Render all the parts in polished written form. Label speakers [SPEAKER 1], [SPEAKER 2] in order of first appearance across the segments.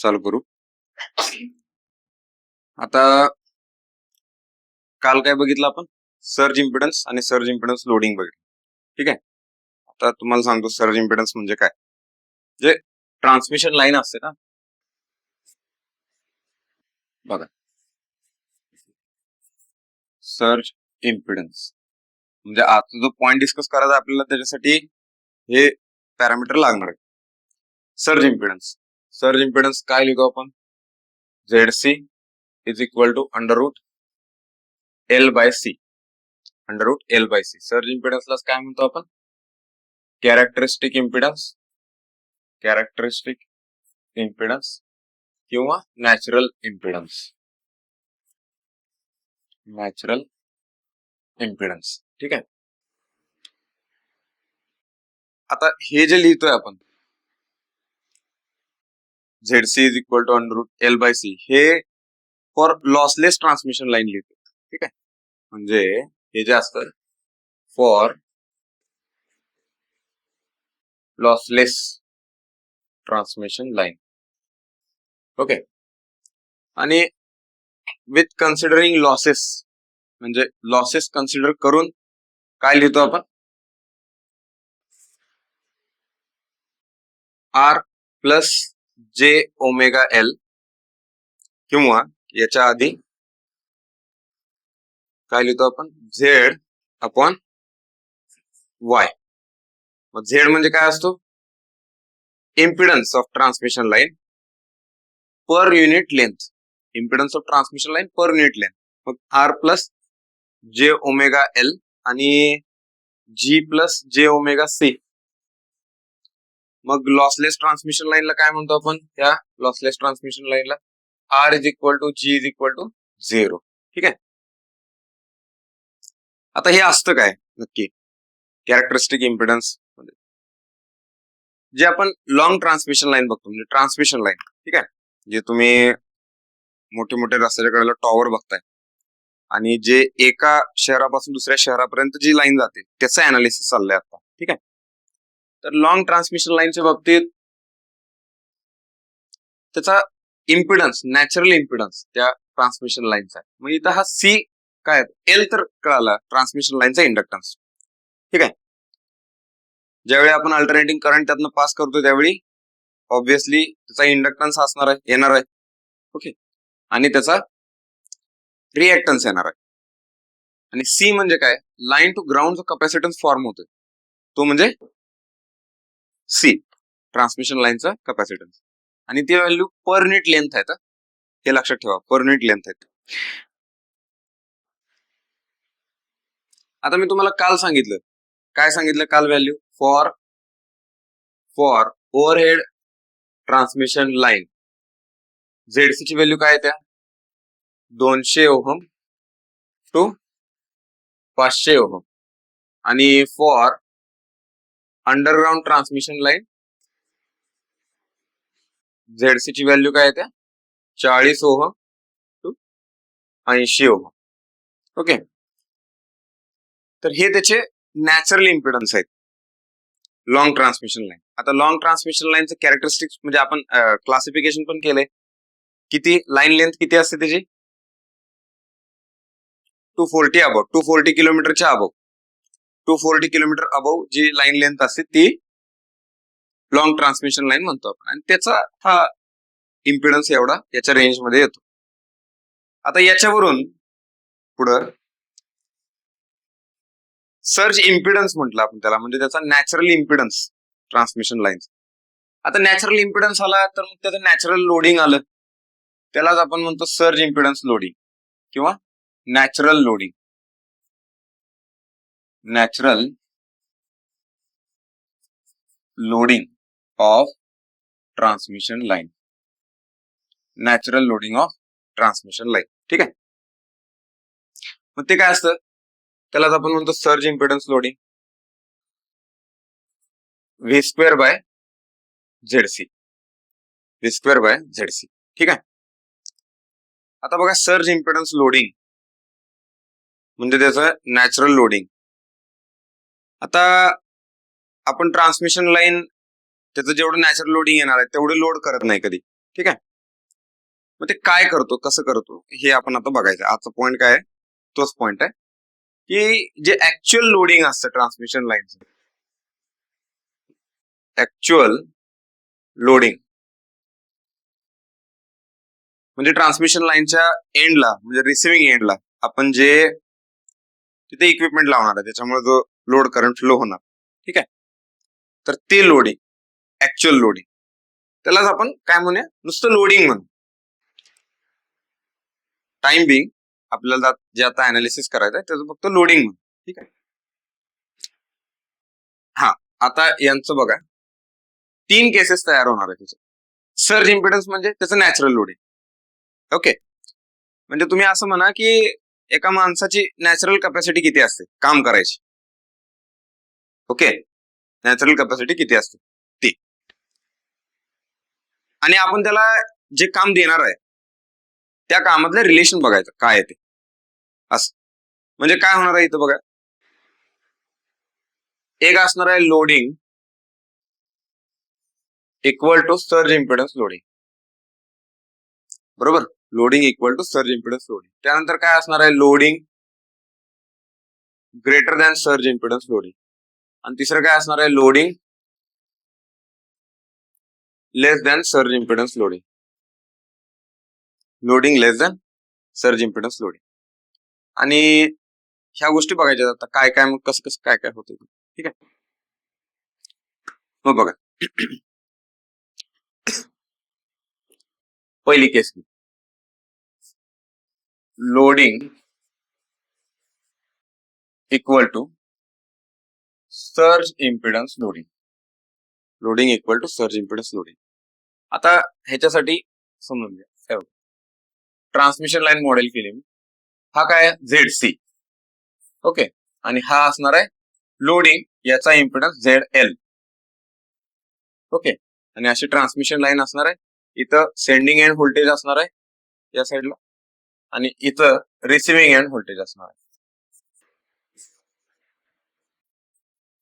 [SPEAKER 1] चालू करू. आता काल काय बघितलं आपण? सर्ज इम्पिडन्स आणि सर्ज इम्पिडन्स लोडिंग बघितलं. ठीक आहे. आता तुम्हाला सांगतो सर्ज इम्पिडन्स म्हणजे काय. जे ट्रान्समिशन लाईन असते ना, बघा, सर्ज इम्पिडन्स म्हणजे आता जो पॉइंट डिस्कस करायचा आपल्याला, त्याच्यासाठी हे पॅरामीटर लागणार आहे. सर्ज इम्पिडन्स काय लिहितो आपण? ZC is equal to under root L by C. Under root L by C. Surge इम्पिडन्सला काय म्हणतो आपण? कॅरेक्टरिस्टिक इम्पिडन्स किंवा नॅचरल इम्पिडन्स. ठीक आहे. आता हे जे लिहितोय आपण ZC is equal to under root L by C, हे फॉर लॉसलेस ट्रान्समिशन लाईन लिहितो. ठीक आहे. म्हणजे हे जे असतं for lossless transmission line. Okay. आणि विथ कन्सिडरिंग लॉसेस, म्हणजे लॉसेस कन्सिडर करून काय लिहितो आपण? R plus J omega L, किंवा याच्या आधी काय लिहितो आपण? Z upon Y. मग Z म्हणजे काय असतो? Impedance of transmission line per unit length. Impedance of transmission line per unit length. मग R plus J omega L आणि G plus J omega C. मग लॉसलेस ट्रान्समिशन लाईनला काय म्हणतो आपण? त्या लॉसलेस ट्रान्समिशन लाईनला R is equal to G is equal to 0. ठीक आहे. आता हे असतं काय नक्की? कॅरेक्टरिस्टिक इम्पिडन्स जे आपण लॉंग ट्रान्समिशन लाईन बघतो, म्हणजे ट्रान्समिशन लाईन. ठीक आहे. जे तुम्ही मोठे मोठे रस्त्याच्या कडेला टॉवर बघताय आणि जे एका शहरापासून दुसऱ्या शहरापर्यंत जी लाईन जाते, त्याचं अनालिसिस चाललंय आता. ठीक आहे. तर लॉंग ट्रान्समिशन लाईनच्या बाबतीत त्याचा इम्पिडन्स, नॅचरल इम्पिडन्स त्या ट्रान्समिशन लाईनचा आहे. मग इथं हा C काय, L तर कळाला, ट्रान्समिशन लाईनचा इंडक्टन्स. ठीक आहे. ज्यावेळी आपण अल्टरनेटिंग करंट त्यातनं पास करतो त्यावेळी ऑब्व्हियसली त्याचा इंडक्टन्स असणार आहे, येणार आहे. ओके. आणि त्याचा रिएक्टन्स येणार आहे. आणि C म्हणजे काय? लाईन टू ग्राउंड जो कॅपॅसिटन्स फॉर्म होतोय तो म्हणजे C, ट्रान्समिशन लाईनचा कॅपॅसिटन्स. आणि ती व्हॅल्यू पर युनिट लेंथ आहे. हे लक्षात ठेवा, पर युनिट लेंथ आहे. आता मी तुम्हाला काल सांगितलं, काय सांगितलं काल? Value for overhead transmission line ZC ची व्हॅल्यू काय आहे? त्या 200 ओहम टू 500 ओहम. आणि for underground transmission line ZC ची व्हॅल्यू काय आहे? त्या 40 ओहम टू 80 ओहम. ओके. तर हे त्याचे नॅचरल इम्पिडन्स आहेत लॉंग ट्रान्समिशन लाईन. आता लॉंग ट्रान्समिशन लाईनचं कॅरेक्टरिस्टिक्स म्हणजे आपण क्लासिफिकेशन पण केलंय. किती लाईन लेंथ किती असते त्याची? 240 अबव, 240 किलोमीटरच्या अबव, 240 किलोमीटर अबव जी लाईन लेंथ असते ती लॉंग ट्रान्समिशन लाईन म्हणतो आपण. आणि त्याचा हा इम्पिडन्स एवढा याच्या रेंज मध्ये येतो. आता याच्यावरून पुढं सर्ज इम्पिडन्स म्हटलं आपण त्याला, म्हणजे त्याचा नॅचरल इम्पिडन्स ट्रान्समिशन लाईन. आता नॅचरल इम्पिडन्स आला तर मग त्याचं नॅचरल लोडिंग आलं, त्यालाच आपण म्हणतो सर्ज इम्पिडन्स लोडिंग किंवा natural loading. Natural loading of transmission line. Natural loading of transmission line. ठीक आहे. मग ते काय असतं? त्यालाच आपण म्हणतो surge impedance loading. V² by ZC. V² by ZC. ठीक आहे. आता बघा, सर्ज इम्पिडन्स लोडिंग म्हणजे त्याचं नॅचरल लोडिंग. आता आपण ट्रान्समिशन लाईन त्याचं जेवढं नॅचरल लोडिंग येणार आहे तेवढं लोड करत नाही कधी. ठीक आहे. मग ते काय करतो, कसं करतो, हे आपण आता बघायचं. आजचा पॉईंट काय आहे, तोच पॉईंट आहे की जे ऍक्च्युअल लोडिंग असतं ट्रान्समिशन लाईनचं, ऍक्च्युअल लोडिंग म्हणजे ट्रान्समिशन लाईनच्या एंडला, म्हणजे रिसिव्हिंग एंडला आपण जे तिथे इक्विपमेंट लावणार आहे, त्याच्यामुळे जो लोड करंट फ्लो होणार, ठीक आहे, तर ते लोडिंग, ऍक्च्युअल लोडिंग, त्यालाच आपण काय म्हणूया, नुसतं लोडिंग म्हणू. टाइम बिंग आपल्याला जे आता अनालिसिस करायचं आहे त्याचं फक्त लोडिंग म्हणू, ठीक आहे. हा, आता यांचं बघा, 3 केसेस तयार होणार आहे त्याचे. सर्ज इम्पिडन्स म्हणजे त्याचं नॅचरल लोडिंग. ओके, म्हणजे तुम्ही असं म्हणा की एका माणसाची नॅचरल कॅपॅसिटी किती असते काम करायची. ओके, नॅचरल कॅपॅसिटी किती असते ती, आणि आपण त्याला जे काम देणार आहे त्या कामातलं रिलेशन बघायचं काय आहे ते. असं म्हणजे काय होणार आहे इथं बघा, एक असणार आहे loading equal to surge impedance loading, बरोबर, loading equal to surge impedance loading. त्यानंतर काय असणार आहे, loading greater than surge impedance loading. आणि तिसरं काय असणार आहे, loading less than surge impedance loading. Loading less than surge impedance loading. आणि ह्या गोष्टी बघायच्या आता काय काय, मग कसं कसं काय काय होतं, ठीक आहे. मग बघा, पहिली case, loading equal to surge impedance loading. Loading equal to surge impedance loading. आता ह्याच्यासाठी समजून घ्या, ट्रान्समिशन लाईन मॉडेल फिल्म हा काय ZC, ओके, आणि हा असणार आहे लोडिंग, याचा इम्पिडन्स ZL, ओके. आणि अशी ट्रान्समिशन लाईन असणार आहे, इथं सेंडिंग एंड व्होल्टेज असणार आहे या साईडला, आणि इथं रिसिव्हिंग एंड व्होल्टेज असणार आहे.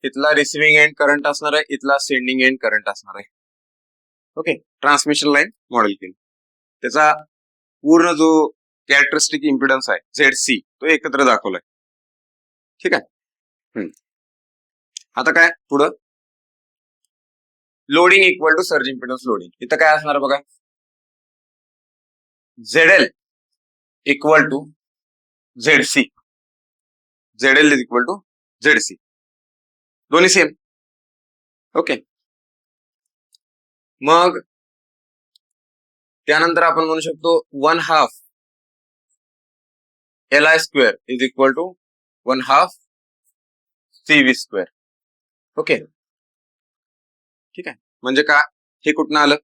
[SPEAKER 1] इथला रिसिव्हिंग एंड करंट असणार आहे, इथला सेंडिंग एंड करंट असणार आहे. ओके, ट्रान्समिशन लाईन मॉडेल केली, त्याचा पूर्ण जो कॅरेक्टरिस्टिक इम्पिडन्स आहे ZC तो एकत्र दाखवलाय, ठीक आहे. आता काय पुढं, loading equal to surge impedance loading. इथं काय असणार बघा, ZL equal to ZC, ZL is equal to ZC, दोन्ही सेम, ओके. मग त्यानंतर आपण म्हणू शकतो 1/2 LI square is equal to 1/2 CV square, okay, ठीक आहे. म्हणजे का, हे कुठनं आलं,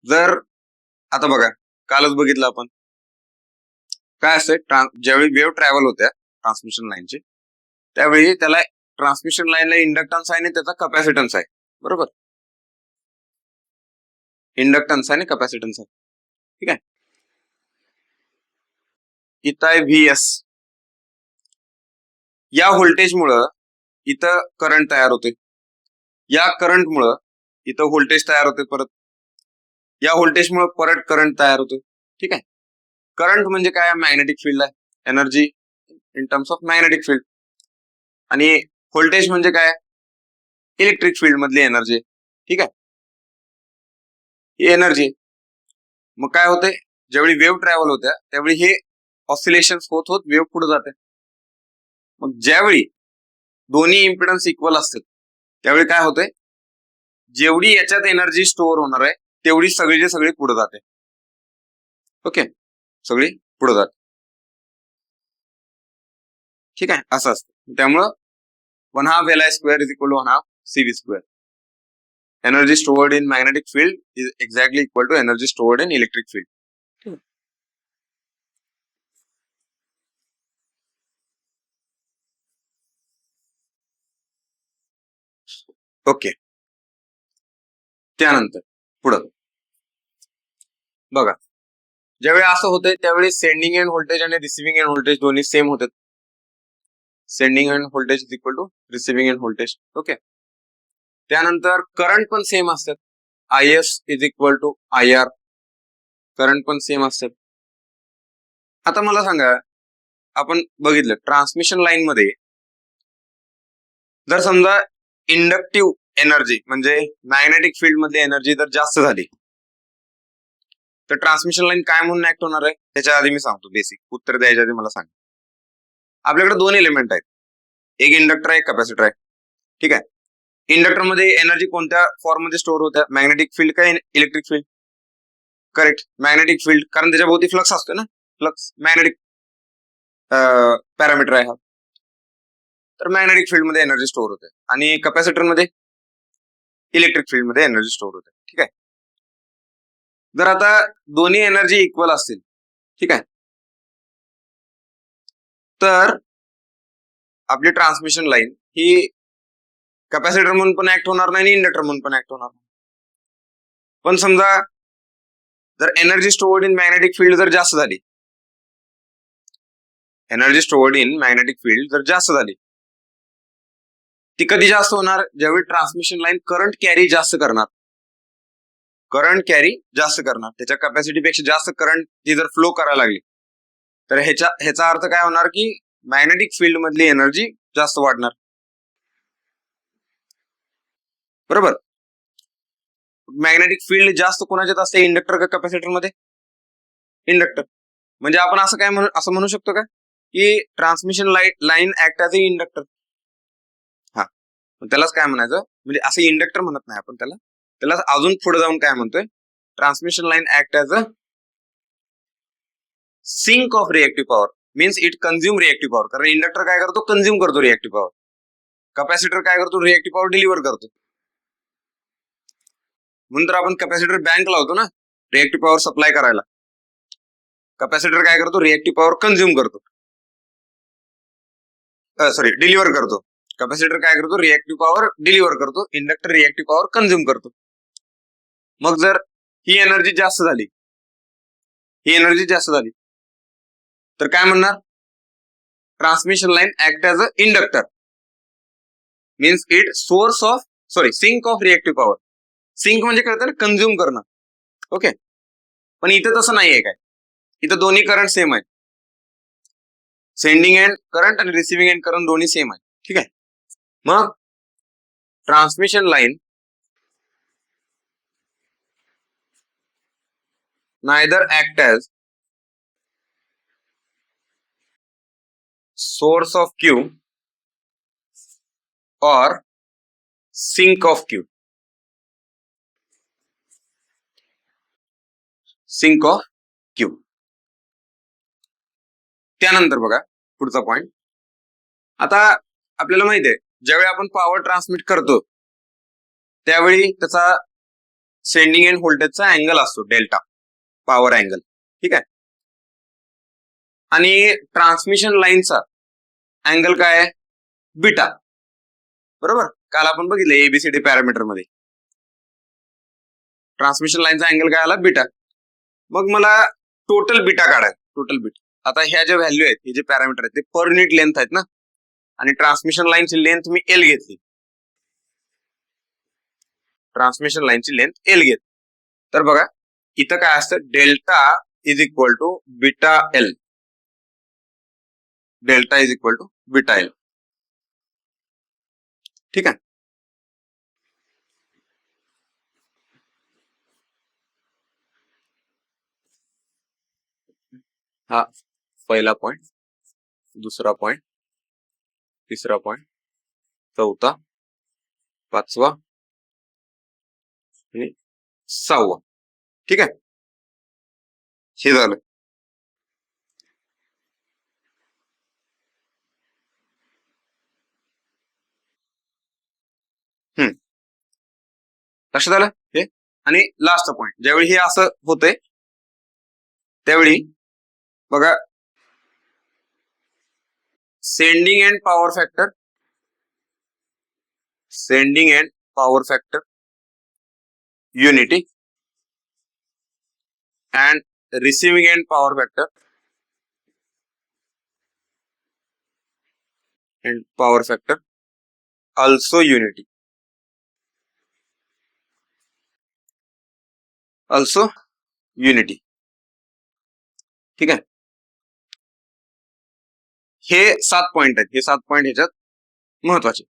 [SPEAKER 1] जर आता बघा कालच बघितलं आपण काय असतं, ज्यावेळी वेव्ह ट्रॅव्हल होत्या ट्रान्समिशन लाईनची, त्यावेळी त्याला ट्रान्समिशन लाईनला इंडक्टन्स आहे आणि त्याचा कॅपॅसिटन्स आहे, बरोबर, इंडक्टन्स आणि कॅपॅसिटन्स आहे, ठीक आहे. इथं आहे VS, या व्होल्टेजमुळं इथं करंट तयार होते, या करंटमुळं इथं व्होल्टेज तयार होते, परत या व्होल्टेजमुळे परत करंट तयार होतो, ठीक आहे. करंट म्हणजे काय, मॅग्नेटिक फील्ड आहे, energy in terms of magnetic field, आणि व्होल्टेज म्हणजे काय, इलेक्ट्रिक फील्ड मधली एनर्जी, ठीक आहे, ही एनर्जी. मग काय होते, ज्यावेळी वेव्ह ट्रॅव्हल होत्या त्यावेळी हे ऑसिलेशन होत होत वेव्ह पुढे जाते. मग ज्यावेळी दोन्ही इम्पिडन्स इक्वल असतात त्यावेळी काय होते, जेवढी याच्यात एनर्जी स्टोअर होणार आहे तेवढी सगळी पुढे जाते, ओके, सगळी पुढे जाते, ठीक आहे, असं असतं. त्यामुळं 1/2 LI square is equal to 1/2 CV square. Energy stored in magnetic field is exactly equal to energy stored in electric field. Okay, त्यानंतर पुढं बघा, ज्यावेळी असं होतंय त्यावेळी सेंडिंग एंड व्होल्टेज आणि रिसिव्हिंग एंड व्होल्टेज दोन्ही सेम होतात. Sending end voltage is equal to receiving end voltage, okay. त्यानंतर करंट पण सेम असतात, IS is equal to IR, current पण सेम असेल. आता मला सांगा, आपण बघितलं ट्रान्समिशन लाईन मध्ये जर समजा इंडक्टिव्ह एनर्जी म्हणजे मॅग्नेटिक फील्ड मधली एनर्जी जर जास्त झाली तर ट्रान्समिशन लाईन काय म्हणून ऍक्ट होणार आहे त्याच्या आधी मी सांगतो. बेसिक उत्तर द्यायच्या आधी मला सांग. आपल्याकडे दोन एलिमेंट आहेत, एक इंडक्टर आहे, एक कॅपॅसिटर आहे. ठीक आहे. इंडक्टर मध्ये एनर्जी कोणत्या फॉर्म मध्ये स्टोअर होत्या, मॅग्नेटिक फील्ड काय electric field? Correct, magnetic field, कारण त्याच्या भोवती फ्लक्स असतो ना, फ्लक्स मॅग्नेटिक पॅरामीटर आहे हा. तर मॅग्नेटिक फील्ड मध्ये एनर्जी स्टोअर होते आणि कॅपॅसिटर मध्ये इलेक्ट्रिक फील्ड मध्ये एनर्जी स्टोअर होते. ठीक आहे. जर आता दोन्ही एनर्जी इक्वल असतील, ठीक आहे, तर आपली ट्रान्समिशन लाईन ही कॅपॅसिटर म्हणून पण ऍक्ट होणार नाही आणि इंडक्टर म्हणून पण ऍक्ट होणार नाही. पण समजा जर energy stored in magnetic field जर जास्त झाली, energy stored in magnetic field जर जास्त झाली, ती कधी जास्त होणार? ज्यावेळी ट्रान्समिशन लाईन करंट कॅरी जास्त करणार, करंट कॅरी जास्त करणार, त्याच्या कॅपॅसिटीपेक्षा जास्त करंट ती जर फ्लो करायला लागली तर ह्याचा अर्थ काय होणार की मॅग्नेटिक फील्ड मधली एनर्जी जास्त वाढणार. बरोबर. मॅग्नेटिक फील्ड जास्त कोणाच्यात असते, इंडक्टर का कॅपॅसिटर मध्ये? इंडक्टर. म्हणजे आपण असं काय म्हणू शकतो का की transmission line act as a inductor. हा, त्यालाच काय म्हणायचं, म्हणजे असं इंडक्टर म्हणत नाही आपण त्याला अजून पुढे जाऊन काय म्हणतोय, transmission line act as a sink of reactive power, means it consume reactive power. कारण इंडक्टर काय करतो, कंझ्युम करतो रिएक्टिव्ह पॉवर. कॅपॅसिटर काय करतो, रिएक्टिव्ह पॉवर डिलिव्हर करतो. म्हणून तर आपण कॅपॅसिटर बँक लावतो ना रिएक्टिव्ह पॉवर सप्लाय करायला. कॅपॅसिटर काय करतो, रिएक्टिव्ह पॉवर कंझ्युम करतो, सॉरी डिलिव्हर करतो. कॅपॅसिटर काय करतो, रिएक्टिव्ह पॉवर डिलिव्हर करतो, इंडक्टर रिएक्टिव्ह पॉवर कंझ्युम करतो. मग जर ही एनर्जी जास्त झाली, ही एनर्जी जास्त झाली तर काय म्हणणार, transmission line act as a inductor, means it source of sink of reactive power. Sink म्हणजे कळतं ना, कंझ्युम करणं. ओके. पण इथं तसं नाहीये काय, इथं दोन्ही करंट सेम आहे, सेंडिंग एंड करंट आणि रिसिव्हिंग एंड करंट दोन्ही सेम आहे. ठीक आहे. मग transmission line neither act as source of Q और sink of Q, sink of Q. त्यानंतर बघा पुढचा पॉइंट. आता आपल्याला माहिती आहे ज्यावेळी आपण पॉवर ट्रान्समिट करतो त्यावेळी त्याचा सेंडिंग एंड व्होल्टेजचा अँगल असतो डेल्टा, पॉवर अँगल. ठीक आहे. आणि ट्रान्समिशन लाईनचा अँगल काय आहे, बीटा. बरोबर. काल आपण बघितलं एबीसीडी पॅरामीटर मध्ये ट्रान्समिशन लाईनचा अँगल काय आला, बीटा. मग मला टोटल बीटा काढाय, टोटल बीटा. आता ह्या ज्या व्हॅल्यू आहेत, हे जे पॅरामीटर आहेत ते पर युनिट लेंथ आहेत ना, आणि ट्रान्समिशन लाईनची लेंथ मी एल घेतली, ट्रान्समिशन लाईनची लेंथ एल घेतली. तर बघा इथं काय असतं, delta is equal to beta L, delta is equal to beta L. ठीक आहे. हा पहिला पॉइंट, दुसरा पॉइंट, तिसरा पॉइंट, चौथा, पाचवा आणि सहावा. ठीक आहे. हे झालं. लक्षात आलं हे. आणि लास्ट पॉइंट, ज्यावेळी हे असं होतंय त्यावेळी बघा sending end power factor, sending end power factor unity and receiving end power factor and power factor also unity, also unity. ठीक आहे. हे 7 पॉइंट आहेत, हे 7 पॉइंट ह्याच्यात महत्वाचे.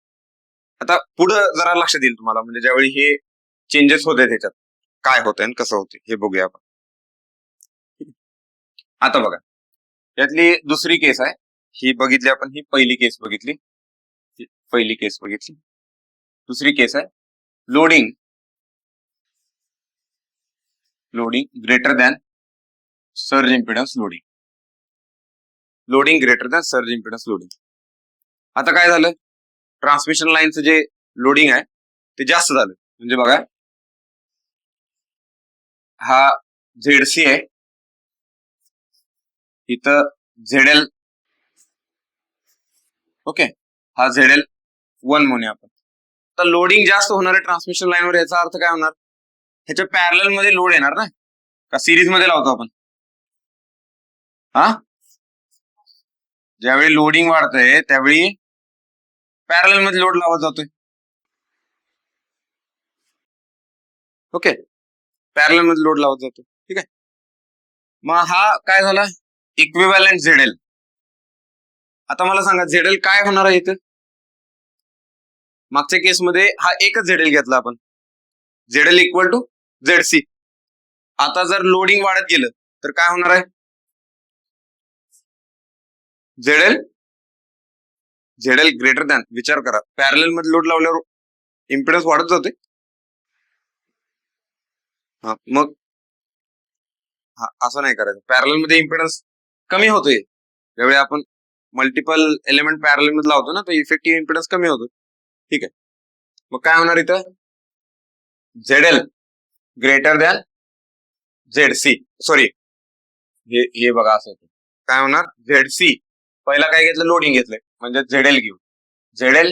[SPEAKER 1] आता पुढं जरा लक्षात येईल तुम्हाला, म्हणजे ज्यावेळी हे चेंजेस होते त्याच्यात काय होतंय आणि कसं होते हे बघूया आपण. आता बघा, यातली दुसरी केस आहे, ही बघितली आपण, ही पहिली केस बघितली, पहिली केस बघितली. दुसरी केस आहे loading greater than surge impedance loading. Loading greater than surge impedance loading. आता काय झालं, ट्रान्समिशन लाईनचं जे लोडिंग आहे ते जास्त झालं. म्हणजे बघा, हा झेडसी आहे, इथं झेडएल, ओके, हा ZL1 म्हणूया आपण. तर लोडिंग जास्त होणार आहे ट्रान्समिशन लाईनवर, याचा अर्थ काय होणार, ह्याच्या पॅरलल मध्ये लोड येणार ना, का सिरीज मध्ये लावतो आपण. हा, ज्यावेळी लोडिंग वाढतंय त्यावेळी पॅरलल मध्ये लोड लावत जातोय. ओके, पॅरलल मध्ये लोड लावत जातो. ठीक आहे. मग हा काय झाला, इक्विव्हॅलंट ZL. आता मला सांगा ZL काय होणार आहे इथं. मागच्या केसमध्ये हा एकच ZL घेतला आपण, ZL इक्वल टू ZC. आता जर लोडिंग वाढत गेलं तर काय होणार आहे, ZL ग्रेटर दॅन, विचार करा, पॅरलल मध्ये लोड लावल्यावर इम्पिडन्स वाढत जाते. मग असं नाही करायचं, पॅरलल मध्ये इम्पिडन्स कमी होतोय. ज्यावेळी आपण मल्टिपल एलिमेंट पॅरलल मध्ये लावतो ना, तर इफेक्टिव्ह इम्पिडन्स कमी होतो. ठीक आहे. मग काय होणार इथं, ZL greater than ZC. Sorry, हे बघा असं होतं. काय होणार, ZC पहिला काय घेतलं, लोडिंग घेतलंय, म्हणजे ZL घेऊ, ZL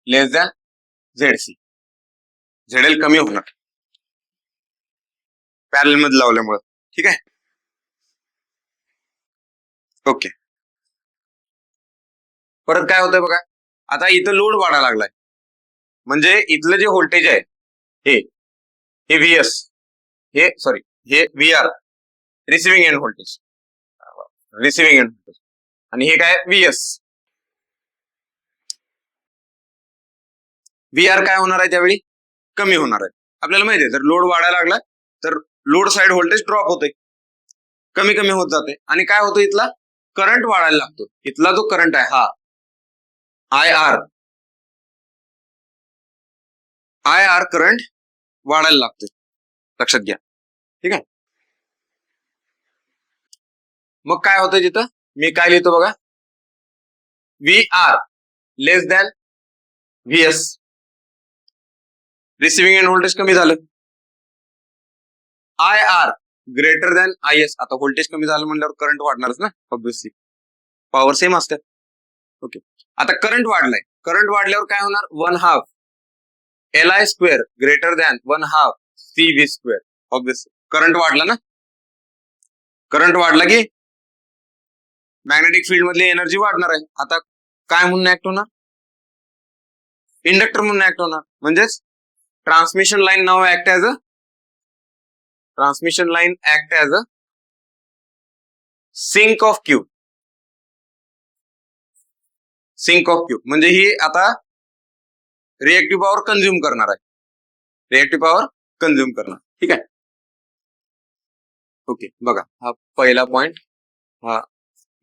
[SPEAKER 1] लेस दॅन ZC. ZL कमी होणार पॅरलल मध्ये लावल्यामुळे. ठीक आहे. ओके, परत काय होतंय बघा, आता इथं लोड वाढायला लागलाय, म्हणजे इथलं जे व्होल्टेज आहे हे VS, हे सॉरी हे VR, रिसिव्हिंग एंड व्होल्टेज, आणि हे काय VS. VR काय होणार आहे त्यावेळी, कमी होणार आहे. आपल्याला माहिती आहे, जर लोड वाढायला लागला तर लोड साइड व्होल्टेज ड्रॉप होते, कमी कमी होत जाते, आणि काय होतं, इथला करंट वाढायला लागतो. इथला जो करंट आहे हा IR करंट वाढायला लागतो, लक्षात घ्या. ठीक आहे. मग काय होतं तिथं, मी काय लिहितो बघा, VR less than VS, receiving end voltage कमी झालं. IR greater than IS. आता व्होल्टेज कमी झालं म्हणल्यावर करंट वाढणारच ना, ऑब्व्हियसली, पॉवर सेम असते. ओके, आता करंट वाढलाय, करंट वाढल्यावर काय होणार, 1/2 LI square greater than 1/2 CV square. Obviously current वाढला ना, करंट वाढला की मॅग्नेटिक फील्ड मधली एनर्जी वाढणार आहे. आता काय म्हणून ऍक्ट होणार, इंडक्टर म्हणून ऍक्ट होणार. म्हणजेच ट्रान्समिशन लाईन नाव act as a sink of Q. म्हणजे ही आता रिएक्टिव्ह पॉवर कंझ्युम करणार आहे, ठीक आहे. ओके, बघा, हा पहिला पॉइंट, हा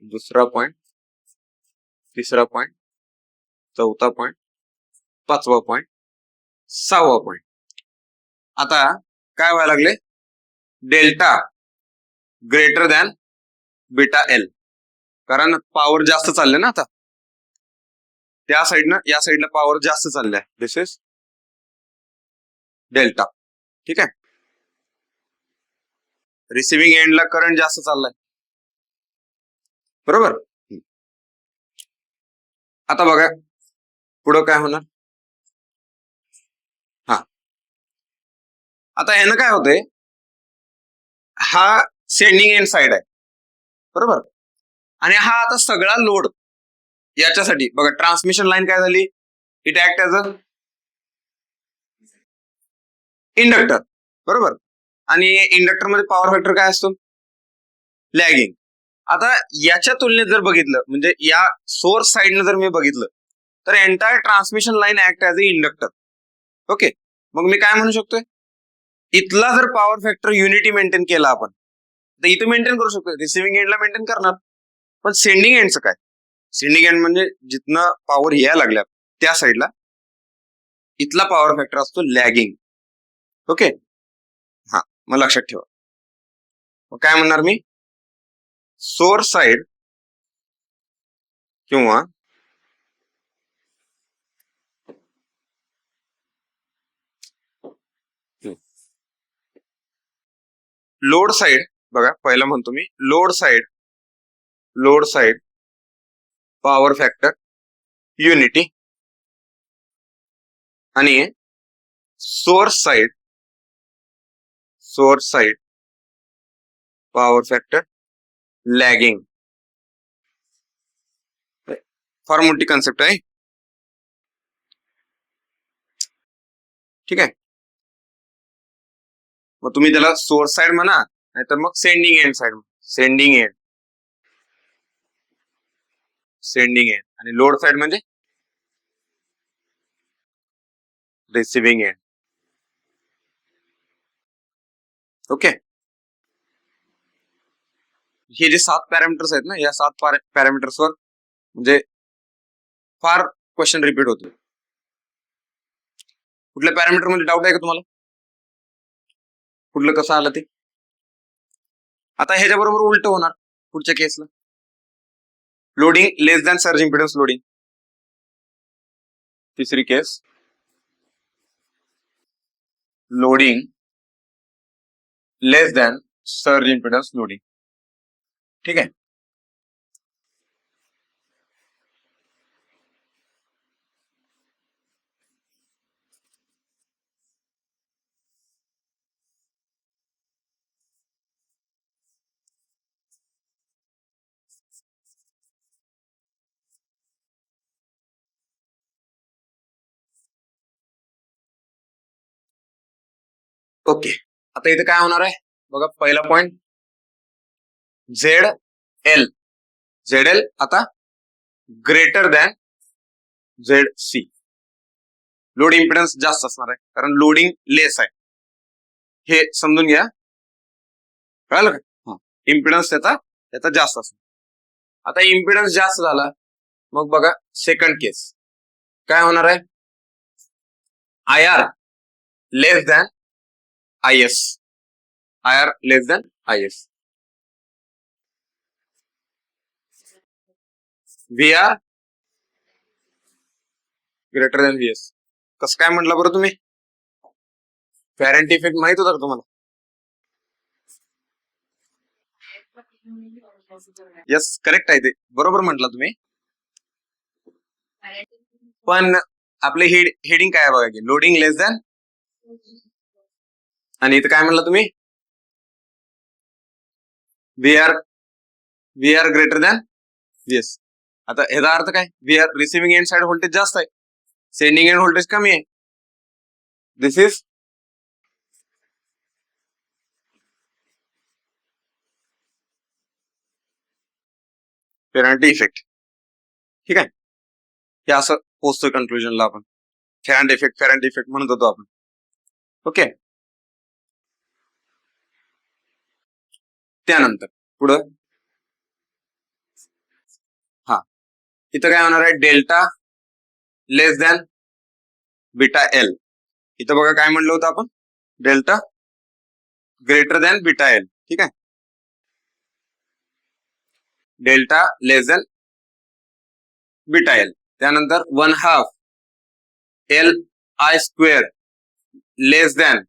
[SPEAKER 1] दुसरा पॉइंट, तिसरा पॉइंट, चौथा पॉइंट, पाचवा पॉइंट, सहावा पॉइंट. आता काय व्हायला लागले, delta greater than beta L, कारण पॉवर जास्त चालले ना, आता त्या साईडनं या साईडला पॉवर जास्त चालल्या. दिस इज डेल्टा. ठीक आहे. रिसिव्हिंग एंडला करंट जास्त चाललाय, बरोबर. आता बघा पुढं काय होणार, हा, आता ह्यानं काय होतंय, हा सेंडिंग एंड साइड आहे, बरोबर, आणि हा आता सगळा लोड याच्यासाठी बघा, ट्रान्समिशन लाईन काय झाली, it act as a inductor, बरोबर. आणि इंडक्टर मध्ये पॉवर फॅक्टर काय असतो, लॅगिंग. आता याच्या तुलनेत जर बघितलं, म्हणजे या सोर्स साइडने जर मी बघितलं, तर entire transmission line act as a inductor. Okay, मग मी काय म्हणू शकतोय, इथला जर पॉवर फॅक्टर युनिटी मेंटेन केला आपण, तर इथे मेंटेन करू शकतो, रिसिव्हिंग एंडला मेंटेन करणार. पण सेंडिंग एंडचं काय? सेंडिंग एंड म्हणजे जिथनं पॉवर यायला लागल्या त्या साईडला इथला पॉवर फॅक्टर असतो लॅगिंग. ओके, हा, मग लक्षात ठेवा. मग काय म्हणणार मी, सोर्स साइड किंवा लोड साइड, बघा पहिला म्हणतो मी load side power factor unity आणि source side power factor lagging. फार मोठी कन्सेप्ट आहे, ठीक आहे. मग तुम्ही त्याला सोर्स साइड म्हणा, नाहीतर मग sending end side, sending end आणि लोड साइड म्हणजे रिसिव्हिंग एंड. ओके, हे जे 7 पॅरामीटर्स आहेत ना, या 7 पॅरामीटर्सवर म्हणजे फार क्वेश्चन रिपीट होतो. कुठल्या पॅरामीटर मध्ये डाऊट आहे का तुम्हाला? कुठलं कसं आलं ते? आता ह्याच्या बरोबर उलट होणार पुढच्या Kesla. Loading less than surge impedance loading. तिसरी केस, loading less than surge impedance loading. ठीक आहे. ओके, आता इथे काय होणार आहे बघा, पहिला पॉइंट झेड एल आता greater than ZC. Load impedance जास्त असणार आहे कारण लोडिंग लेस आहे, हे समजून घ्या. कळलं का? इम्पिडन्स त्याचा जास्त असणार. आता इम्पिडन्स जास्त झाला, मग बघा सेकंड केस काय होणार आहे, IR less than IS. VR greater than VS. कसं काय म्हटलं बरं तुम्ही? फॅरेंट इफेक्ट माहित होता का तुम्हाला? यस, करेक्ट आहे, ते बरोबर म्हटलं तुम्ही. पण आपले हेडिंग काय बघा की लोडिंग लेस दॅन, आणि इथं काय म्हणलं तुम्ही, VR ग्रेटर दॅन VS. आता ह्याचा अर्थ काय, VR receiving end side voltage जास्त आहे, सेंडिंग एंड व्होल्टेज कमी आहे. दिस इज फेरांटी इफेक्ट. ठीक आहे, हे असं पोहोचतोय कन्क्लुजनला आपण. फेरांटी इफेक्ट म्हणत होतो आपण. ओके, त्यानंतर पुढं इथं काय होणार आहे, डेल्टा लेस दॅन बीटा एल. इथं बघा काय म्हणलं होतं आपण, delta greater than beta L. ठीक आहे, डेल्टा लेस दॅन बीटा एल. त्यानंतर 1/2 LI² लेस दॅन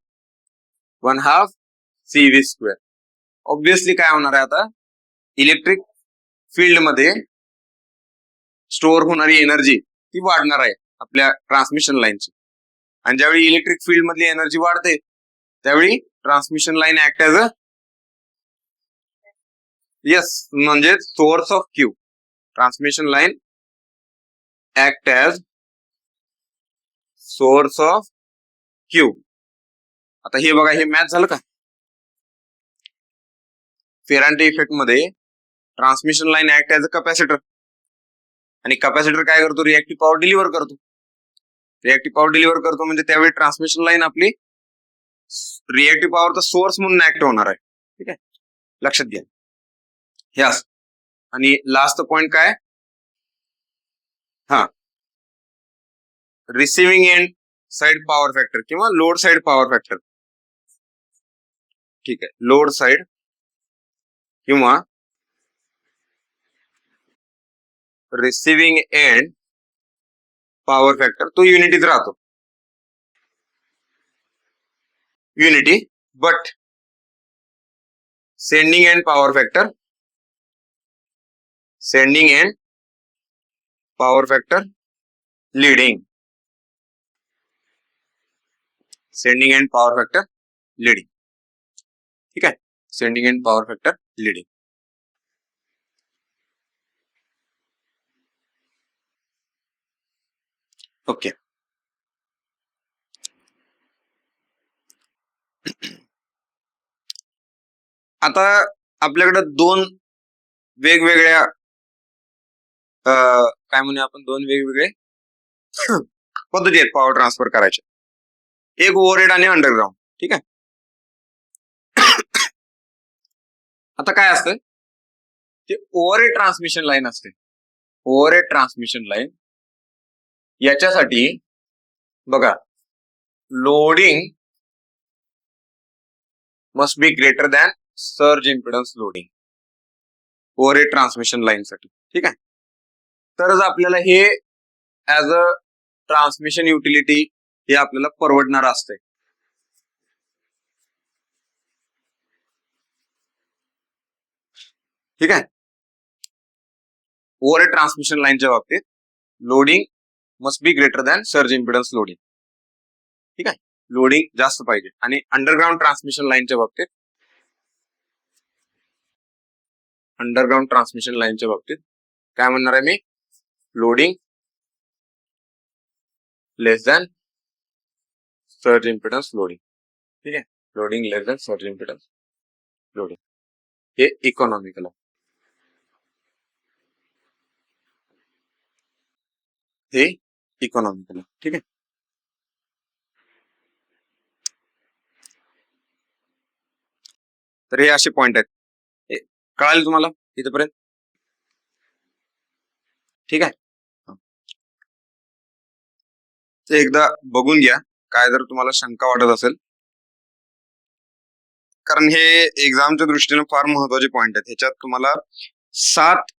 [SPEAKER 1] 1/2 CV². ऑब्विसली काय होणार आहे, आता इलेक्ट्रिक फील्ड मध्ये स्टोअर होणारी एनर्जी ती वाढणार आहे आपल्या ट्रान्समिशन लाईनची, आणि ज्यावेळी इलेक्ट्रिक फील्ड मधली एनर्जी वाढते त्यावेळी transmission line act as a म्हणजे source of Q. Transmission line act as source of Q. आता हे बघा, हे मॅच झालं का? फेरांटी इफेक्ट मध्ये transmission line act as a capacitor, आणि कॅपॅसिटर काय करतो, रिएक्टिव्ह पॉवर डिलिव्हर करतो. रिएक्टिव्ह पॉवर डिलिव्हर करतो म्हणजे त्यावेळी ट्रान्समिशन लाईन आपली रिएक्टिव्ह पॉवरचा सोर्स म्हणून ऍक्ट होणार आहे. ठीक आहे, लक्षात घ्या हे असं. आणि लास्ट पॉइंट काय, हा receiving end side power factor किंवा लोड साइड पॉवर फॅक्टर. ठीक आहे, लोड साइड किंवा रिसिव्हिंग एंड पॉवर फॅक्टर, तो युनिटीत राहतो, unity. But sending end power factor, sending end power factor leading, sending end power factor leading. ठीक आहे, sending end power factor leading. Okay. आता आपल्याकडे दोन वेगवेगळ्या काय म्हणूया आपण, दोन वेगवेगळे पद्धती आहेत पॉवर ट्रान्सफर करायच्या, एक ओव्हरहेड आणि अंडरग्राउंड. ठीक आहे. आता काय असतं, ते ओव्हरहेड ट्रान्समिशन लाईन असते. ओव्हरहेड ट्रान्समिशन लाईन याच्यासाठी बघा, loading must be greater than surge impedance loading, overhead transmission line साठी. ठीक आहे, तरच आपल्याला हे ऍज अ ट्रान्समिशन युटिलिटी हे आपल्याला परवडणार असते. ठीक आहे, ओव्हरहेड ट्रान्समिशन लाईनच्या बाबतीत loading must be greater than surge impedance loading. ठीक आहे, लोडिंग जास्त पाहिजे. आणि अंडरग्राउंड ट्रान्समिशन लाईनच्या बाबतीत, अंडरग्राउंड ट्रान्समिशन लाईनच्या बाबतीत काय म्हणणार आहे मी, loading less than surge impedance loading. ठीक आहे, loading less than surge impedance loading हे इकॉनॉमिकल आहे, हे इकॉनॉमिकल आहे. ठीक आहे, तर हे असे पॉइंट आहेत. कळाले तुम्हाला इथपर्यंत? ठीक आहे, ते एकदा बघून घ्या, काय जर तुम्हाला शंका वाटत असेल, कारण हे एक्झामच्या दृष्टीने फार महत्वाचे पॉइंट आहेत. ह्याच्यात तुम्हाला 7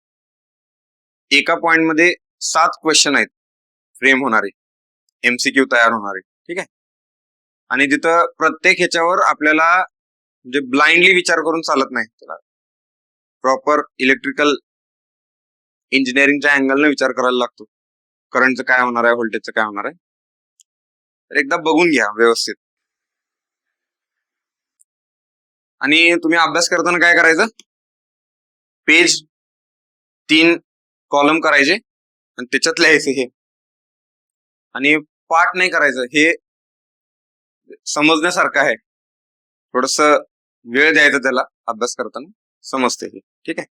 [SPEAKER 1] एका पॉइंट मध्ये 7 क्वेश्चन आहेत फ्रेम होणारे, एमसीक्यू तयार होणारे. ठीक आहे, आणि तिथं प्रत्येक ह्याच्यावर आपल्याला म्हणजे ब्लाइंडली विचार करून चालत नाही, त्याला प्रॉपर इलेक्ट्रिकल इंजिनिअरिंगच्या अँगलने विचार करायला लागतो. करंटचं काय होणार आहे, व्होल्टेजचं काय होणार आहे, तर एकदा बघून घ्या व्यवस्थित. आणि तुम्ही अभ्यास करताना काय करायचं, पेज 3 कॉलम करायचे आणि त्याच्यात लिहायचे हे, आणि पाठ नाही करायचं. हे समजण्यासारखं आहे, थोडस वेळ द्यायचा त्याला, अभ्यास करताना समजते हे. ठीक आहे,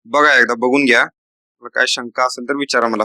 [SPEAKER 1] बघा एकदा बघून घ्या, काय शंका असेल तर विचारा मला.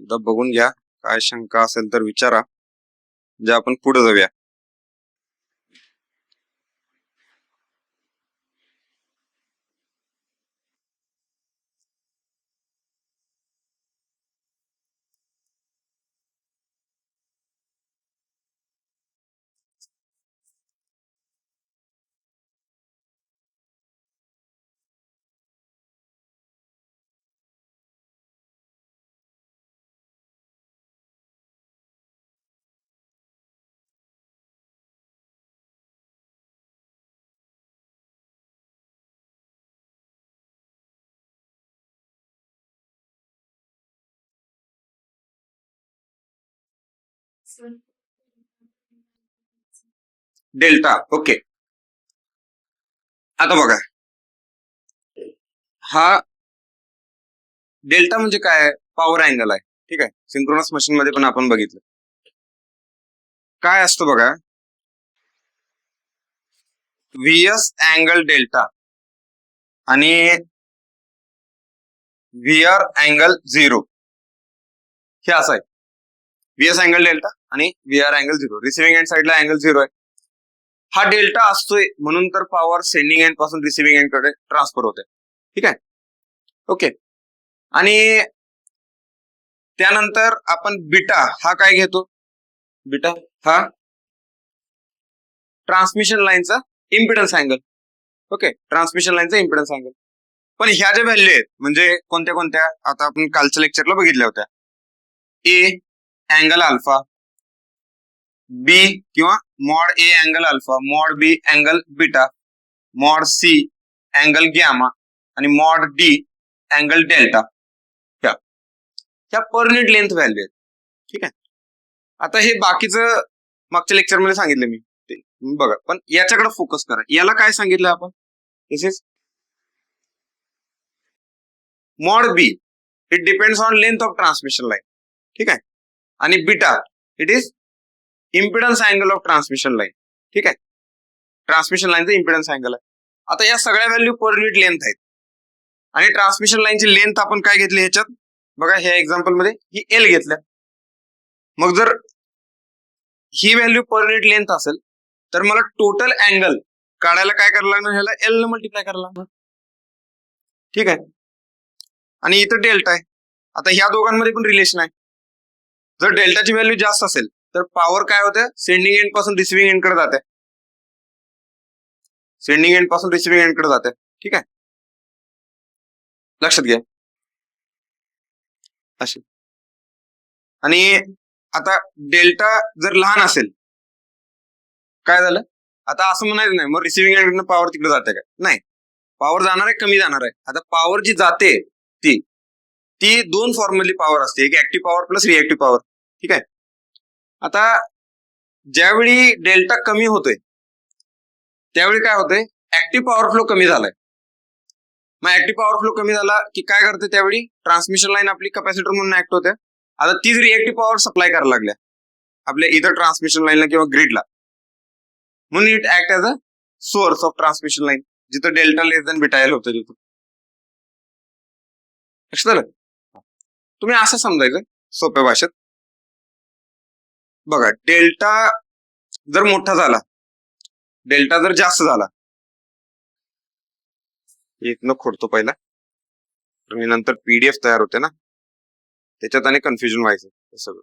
[SPEAKER 1] एकदा बघून घ्या, काय शंका असेल तर विचारा, जे आपण पुढे जाऊया. डेल्टा. ओके, आता बघा, हा डेल्टा म्हणजे काय? पॉवर अँगल आहे. ठीक आहे, सिंक्रोनस मशीन मध्ये पण आपण बघितलं. काय असतं बघा, व्हीएस अँगल डेल्टा आणि व्हीआर अँगल 0, हे असं आहे. व्हीएस अँगल डेल्टा आणि व्हीआर अँगल 0. रिसिव्हिंग एंड साइडला अँगल 0 आहे. हा डेल्टा असतोय म्हणून तर पॉवर सेंडिंग एंड पासून रिसिव्हिंग एंड कडे ट्रान्सफर होते. ठीक आहे, ओके. आणि त्यानंतर आपण बीटा हा काय घेतो? बीटा हा ट्रान्समिशन लाईनचा इम्पिडन्स अँगल. ओके, ट्रान्समिशन लाईनचा इम्पिडन्स अँगल. पण ह्या ज्या व्हॅल्यू आहेत म्हणजे कोणत्या कोणत्या, आता आपण कालच्या लेक्चरला बघितल्या होत्या. ए अँगल अल्फा, बी किंवा mod A angle alpha, mod B angle beta, mod C angle gamma आणि मॉड डी अँगल डेल्टा. ह्या पर युनिट लेंथ व्हॅल्यू आहेत. ठीक आहे, आता हे बाकीचं मागच्या लेक्चर मध्ये सांगितलं मी ते बघा, पण याच्याकडे फोकस करा. याला काय सांगितलं आपण? This is mod B, it depends on length of transmission line. ठीक आहे, आणि beta it is impedance angle of transmission line. ठीक आहे, ट्रान्समिशन लाईनचा इम्पिडन्स अँगल आहे. आता या सगळ्या व्हॅल्यू पर युनिट लेंथ आहेत आणि ट्रान्समिशन लाईनची लेंथ आपण काय घेतली ह्याच्यात बघा, ह्या एक्झाम्पल मध्ये ही एल घेतल्या. मग जर ही व्हॅल्यू पर युनिट लेंथ असेल तर मला टोटल अँगल काढायला काय करायला लागणार? ह्याला एल न मल्टिप्लाय करायला लागणार. ठीक आहे, आणि इथं डेल्टा आहे. आता ह्या दोघांमध्ये पण रिलेशन आहे. जर डेल्टाची व्हॅल्यू जास्त असेल तर पॉवर काय होते? सेंडिंग एंड पासून रिसिव्हिंग एंड कडे जाते. सेंडिंग एंड पासून रिसिव्हिंग एंड कडे जाते. ठीक आहे, लक्षात घ्या अशी. आणि आता डेल्टा जर लहान असेल काय झालं? आता असं म्हणायचं नाही मग रिसिव्हिंग एंड पॉवर तिकडे जाते काय? नाही, पॉवर जाणार आहे, कमी जाणार आहे. आता पॉवर जी जाते ती ती दोन फॉर्मली पॉवर असते, एक active power plus reactive power. ठीक आहे, आता ज्यावेळी डेल्टा कमी होतोय त्यावेळी काय होतंय? ऍक्टिव्ह पॉवर फ्लो कमी झालाय. मग ऍक्टिव्ह पॉवर फ्लो कमी झाला की काय करते? त्यावेळी ट्रान्समिशन लाईन आपली कॅपॅसिटर म्हणून ऍक्ट होते. आता तीच रिएक्टिव्ह पॉवर सप्लाय करायला लागल्या आपल्या इतर ट्रान्समिशन लाईनला किंवा ग्रीडला, म्हणून it act as a source of transmission line जिथं डेल्टा लेस दॅन बीटा एल होतं तिथं. लक्षात आलं? तुम्ही असं समजायचं सोप्या भाषेत. बघा, डेल्टा जर मोठा झाला, डेल्टा जर जास्त झाला, इथनं खोडतो पहिला, मी नंतर पीडीएफ तयार होते ना त्याच्यात आणि कन्फ्युजन व्हायचं सगळं.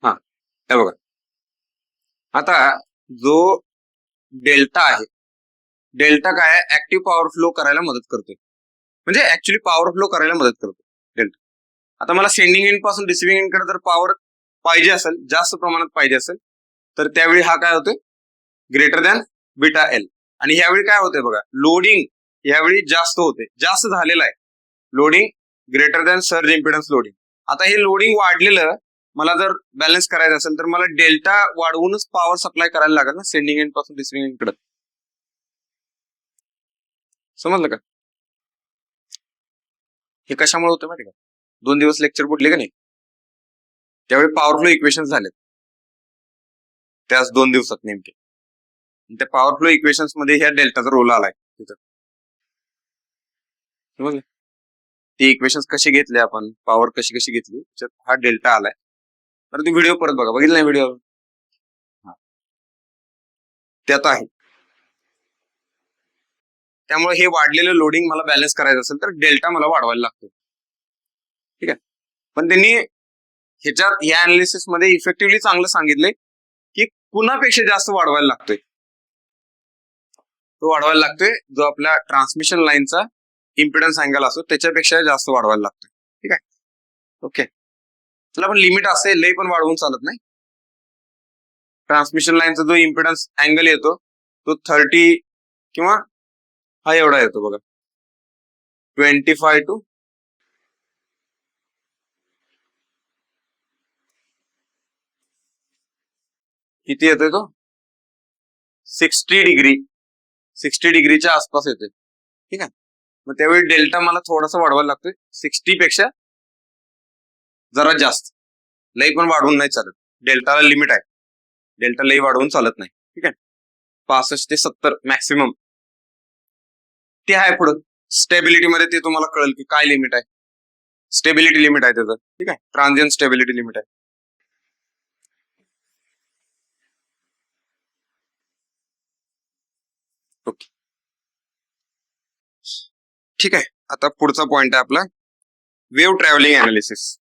[SPEAKER 1] हा, हे बघा, आता जो डेल्टा आहे, डेल्टा काय आहे? ऍक्टिव्ह पॉवर फ्लो करायला मदत करतोय, म्हणजे ऍक्च्युली पॉवर फ्लो करायला मदत करतो डेल्टा. आता मला सेंडिंग एंड पासून रिसिव्हिंग एंड कडे जर पॉवर पाहिजे असेल, जास्त प्रमाणात पाहिजे असेल, तर त्यावेळी हा काय होतोय? Greater than beta L. आणि ह्यावेळी काय होतंय बघा, लोडिंग ह्यावेळी जास्त होते, जास्त झालेलं आहे loading, greater than surge impedance loading. आता हे लोडिंग वाढलेलं मला जर बॅलन्स करायचं असेल तर मला डेल्टा वाढवूनच पॉवर सप्लाय करायला लागेल ना सेंडिंग एंड पासून रिसिव्हिंग एंड कडे. समजलं का? हे कशामुळे होतं माहिती का? 2 दिवस लेक्चर बुडले का नाही त्यावेळी पॉवर फ्लो इक्वेशन झाले. त्याच 2 दिवसात नेमके. त्या पॉवर फ्लो इक्वेशन्स मध्ये ह्या डेल्टाचा रोल आलाय तिथं. समजलं? ते इक्वेशन्स कसे घेतले आपण, पॉवर कशी कशी घेतली, त्याच्यात हा डेल्टा आलाय. तर ती व्हिडिओ परत बघा, बघितलं नाही व्हिडिओ? त्यात आहे. त्यामुळे हे वाढलेलं लोडिंग मला बॅलन्स करायचं असेल तर डेल्टा मला वाढवायला लागतो. ठीक आहे. पण त्यांनी ह्याच्यात या अनालिसिस मध्ये इफेक्टिव्हली चांगलं सांगितलंय की कुणापेक्षा जास्त वाढवायला लागतोय. तो वाढवायला लागतोय जो आपल्या ट्रान्समिशन लाईनचा इम्पिडन्स अँगल असतो त्याच्यापेक्षा जास्त वाढवायला लागतोय. ठीक आहे. ओके. त्याला पण लिमिट असेल, लई पण वाढवून चालत नाही. ट्रान्समिशन लाईनचा जो इम्पिडन्स अँगल येतो तो 30 किंवा हा एवढा येतो बघा, 25 टू 60 डिग्री, 60 डिग्रीच्या आसपास येते. ठीक आहे. मग त्यावेळी डेल्टा मला थोडासा वाढवायला लागतोय, 60 पेक्षा जरा जास्त. लई पण वाढवून नाही चालत, डेल्टाला लिमिट आहे. डेल्टा लई वाढवून चालत नाही. ठीक आहे. 65 ते 70 मॅक्सिमम ते आहे. पुढं स्टेबिलिटी मध्ये ते तुम्हाला कळेल की काय लिमिट आहे. स्टेबिलिटी लिमिट आहे त्याचं. ठीक आहे. ट्रान्झिएंट स्टेबिलिटी लिमिट आहे. ओके. ठीक आहे. आता पुढचा पॉइंट आहे आपला वेव्ह ट्रॅव्हलिंग अनालिसिस.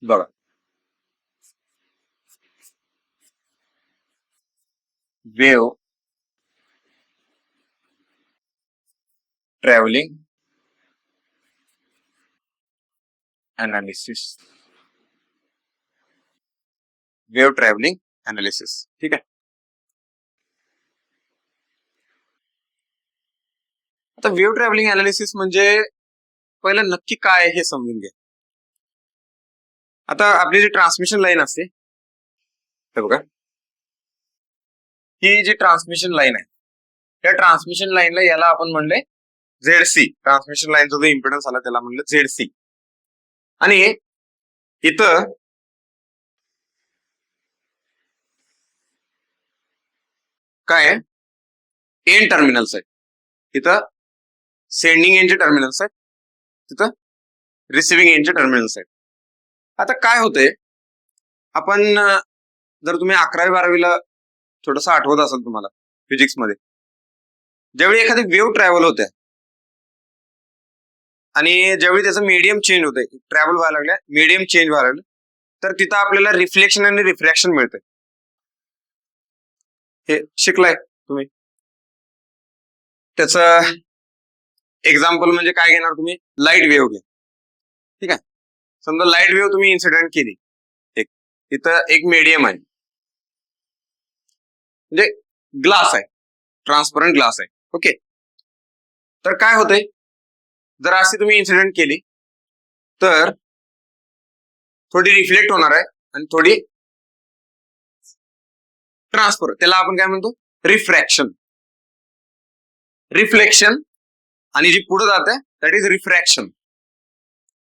[SPEAKER 1] बघा, wave travelling analysis. Wave travelling analysis. ठीक आहे. आता वेव्ह ट्रॅव्हलिंग अनालिसिस म्हणजे पहिलं नक्की काय हे समजून घ्या. आता आपली जी ट्रान्समिशन लाईन असते, हे बघा, ही जी ट्रान्समिशन लाईन आहे त्या ट्रान्समिशन लाईनला याला आपण म्हणले झेडसी. ट्रान्समिशन लाईनचा जो इम्पिडन्स आला त्याला म्हणलं झेडसी. आणि इथं काय आहे, एन टर्मिनल्स आहेत. इथं सेंडिंग एनचे टर्मिनल्स आहेत, तिथं रिसिव्हिंग एनचे टर्मिनल्स आहेत. आता काय होतंय, आपण जर तुम्ही 11वी-12वीला थोडस आठवत असेल तुम्हाला फिजिक्स मध्ये, ज्यावेळी एखादी वेव्ह ट्रॅव्हल होते आणि ज्यावेळी त्याचं मीडियम चेंज होतंय, ट्रॅव्हल व्हायला लागल्या, मीडियम चेंज व्हायला लागलं, तर तिथं आपल्याला रिफ्लेक्शन आणि रिफ्रॅक्शन मिळतंय. हे शिकलाय तुम्ही. त्याचं एक्झाम्पल म्हणजे काय घेणार तुम्ही, लाईट वेव्ह घ्या. ठीक आहे. समजा लाईट वेव्ह तुम्ही इन्सिडेंट केली, तिथं एक मीडियम आहे, म्हणजे ग्लास आहे, ट्रान्सपरंट ग्लास आहे. ओके. तर काय होतंय, जर अशी तुम्ही इन्सिडेंट केली तर थोडी रिफ्लेक्ट होणार आहे आणि थोडी ट्रान्सफर, त्याला आपण काय म्हणतो, रिफ्रॅक्शन. रिफ्लेक्शन आणि जी पुढे जाते दॅट इज रिफ्रॅक्शन.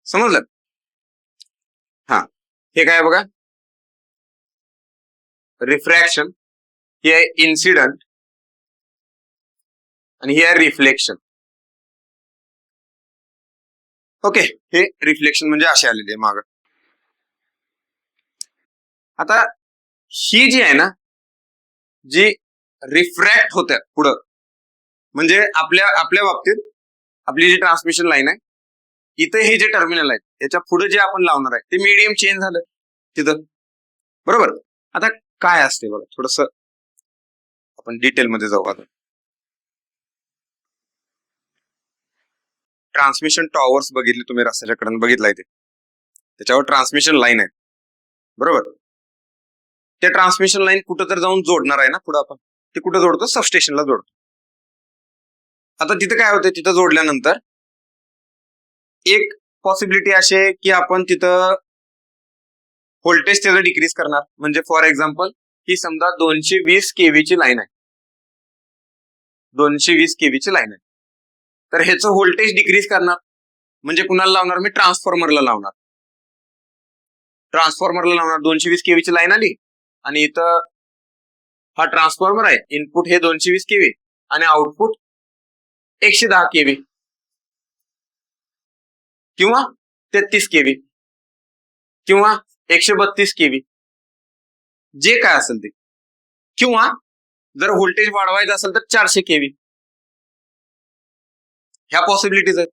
[SPEAKER 1] समजलं? हा, हे काय बघा, रिफ्रॅक्शन, हे आहे इन्सिडंट आणि हे आहे रिफ्लेक्शन. ओके. हे रिफ्लेक्शन म्हणजे असे आलेले माग. आता ही जी आहे ना, जी रिफ्रॅक्ट होत्या पुढं, म्हणजे आपल्या बाबतीत आपली जी ट्रान्समिशन लाईन आहे, इथे हे जे टर्मिनल आहेत याच्या पुढे जे आपण लावणार आहे ते मीडियम चेंज झालं तिथं, बरोबर. आता काय असते बघा, थोडस आपण डिटेलमध्ये जाऊ. आता ट्रान्समिशन टॉवर्स बघितले तुम्ही, रस्त्याच्या कडे बघितलाय ते, त्याच्यावर ट्रान्समिशन लाईन आहे, बरोबर. त्या ट्रान्समिशन लाईन कुठं तर जाऊन जोडणार आहे ना पुढे, आपण ते कुठं जोडतो, सबस्टेशनला जोडतो. आता तिथं काय होतं, तिथं जोडल्यानंतर एक पॉसिबिलिटी अशी आहे की आपण तिथं व्होल्टेज त्याचं डिक्रीज करणार. म्हणजे फॉर एक्झाम्पल ही समजा 220 kV ची लाईन आहे, 220 kV ची लाईन आहे. तर ह्याचं व्होल्टेज डिक्रीज करणार. म्हणजे कुणाला लावणार मी? ट्रान्सफॉर्मरला लावणार. ट्रान्सफॉर्मरला लावणार. 220 kV ची लाईन आली आणि इथं हा ट्रान्सफॉर्मर आहे. इनपुट हे 220 kV आणि आउटपुट 110 kV किंवा 33 kV किंवा 132 kV, जे काय असेल ते. किंवा जर व्होल्टेज वाढवायचं असेल तर 400 kV. ह्या पॉसिबिलिटीज आहेत.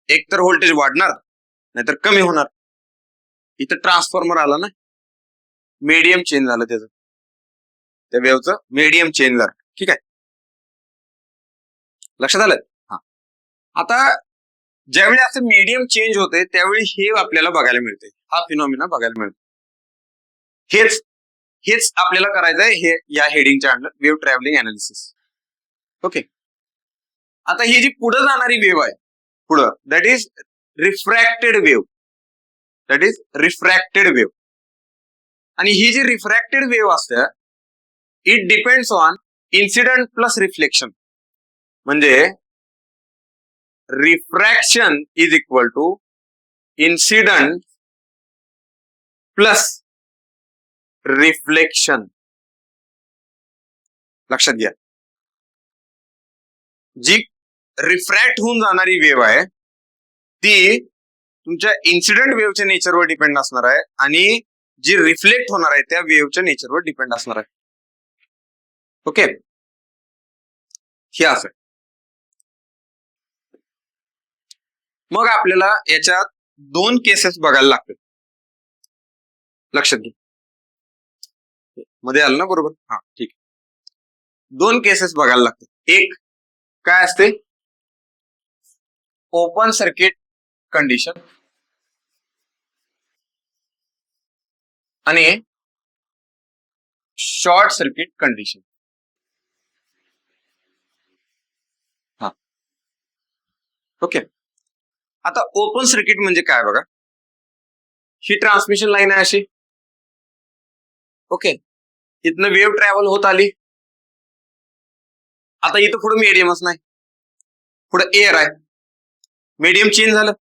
[SPEAKER 1] एक तर व्होल्टेज वाढणार नाहीतर कमी होणार. इथं ट्रान्सफॉर्मर आला ना, मीडियम चेंज झालं त्याचं, त्या वेव्हचं मीडियम चेंज झालं. ठीक आहे, लक्षात आलं? हा. आता ज्यावेळी असं मीडियम चेंज होते त्यावेळी हे आपल्याला बघायला मिळते, हा फिनॉमिना बघायला मिळतो. हेच हेच आपल्याला करायचं आहे हे या हेडिंगच्या under, wave travelling analysis. Okay. आता ही जी पुढे जाणारी वेव्ह आहे, पुढं, that is refracted wave. That is refracted wave. आणि ही जी रिफ्रॅक्टेड वेव्ह असते, it depends on incident plus reflection. म्हणजे refraction is equal to incident plus reflection. लक्षात घ्या, जी रिफ्रॅक्ट होऊन जाणारी वेव्ह आहे ती तुमच्या इन्सिडेंट वेव्हच्या नेचरवर डिपेंड असणार आहे आणि जी रिफ्लेक्ट होणार आहे त्या वेव्हच्या नेचरवर डिपेंड असणार आहे. ओके, हे असं. मग आपल्याला याच्यात 2 केसेस बघायला लागतात. लक्षात घ्या, मध्ये आलं ना बरोबर? हा, ठीक. 2 केसेस बघायला लागतात. एक काय असते? ओपन सर्किट कंडिशन आणि शॉर्ट सर्किट कंडिशन. हा, ओके. आता ओपन सर्किट म्हणजे काय बघा, ही ट्रान्समिशन लाईन आहे अशी. ओके, इथनं वेव्ह ट्रॅव्हल होत आली. आता इथं पुढे मीडियमच नाही, पुढे एअर आहे. मीडियम चेंज झालं,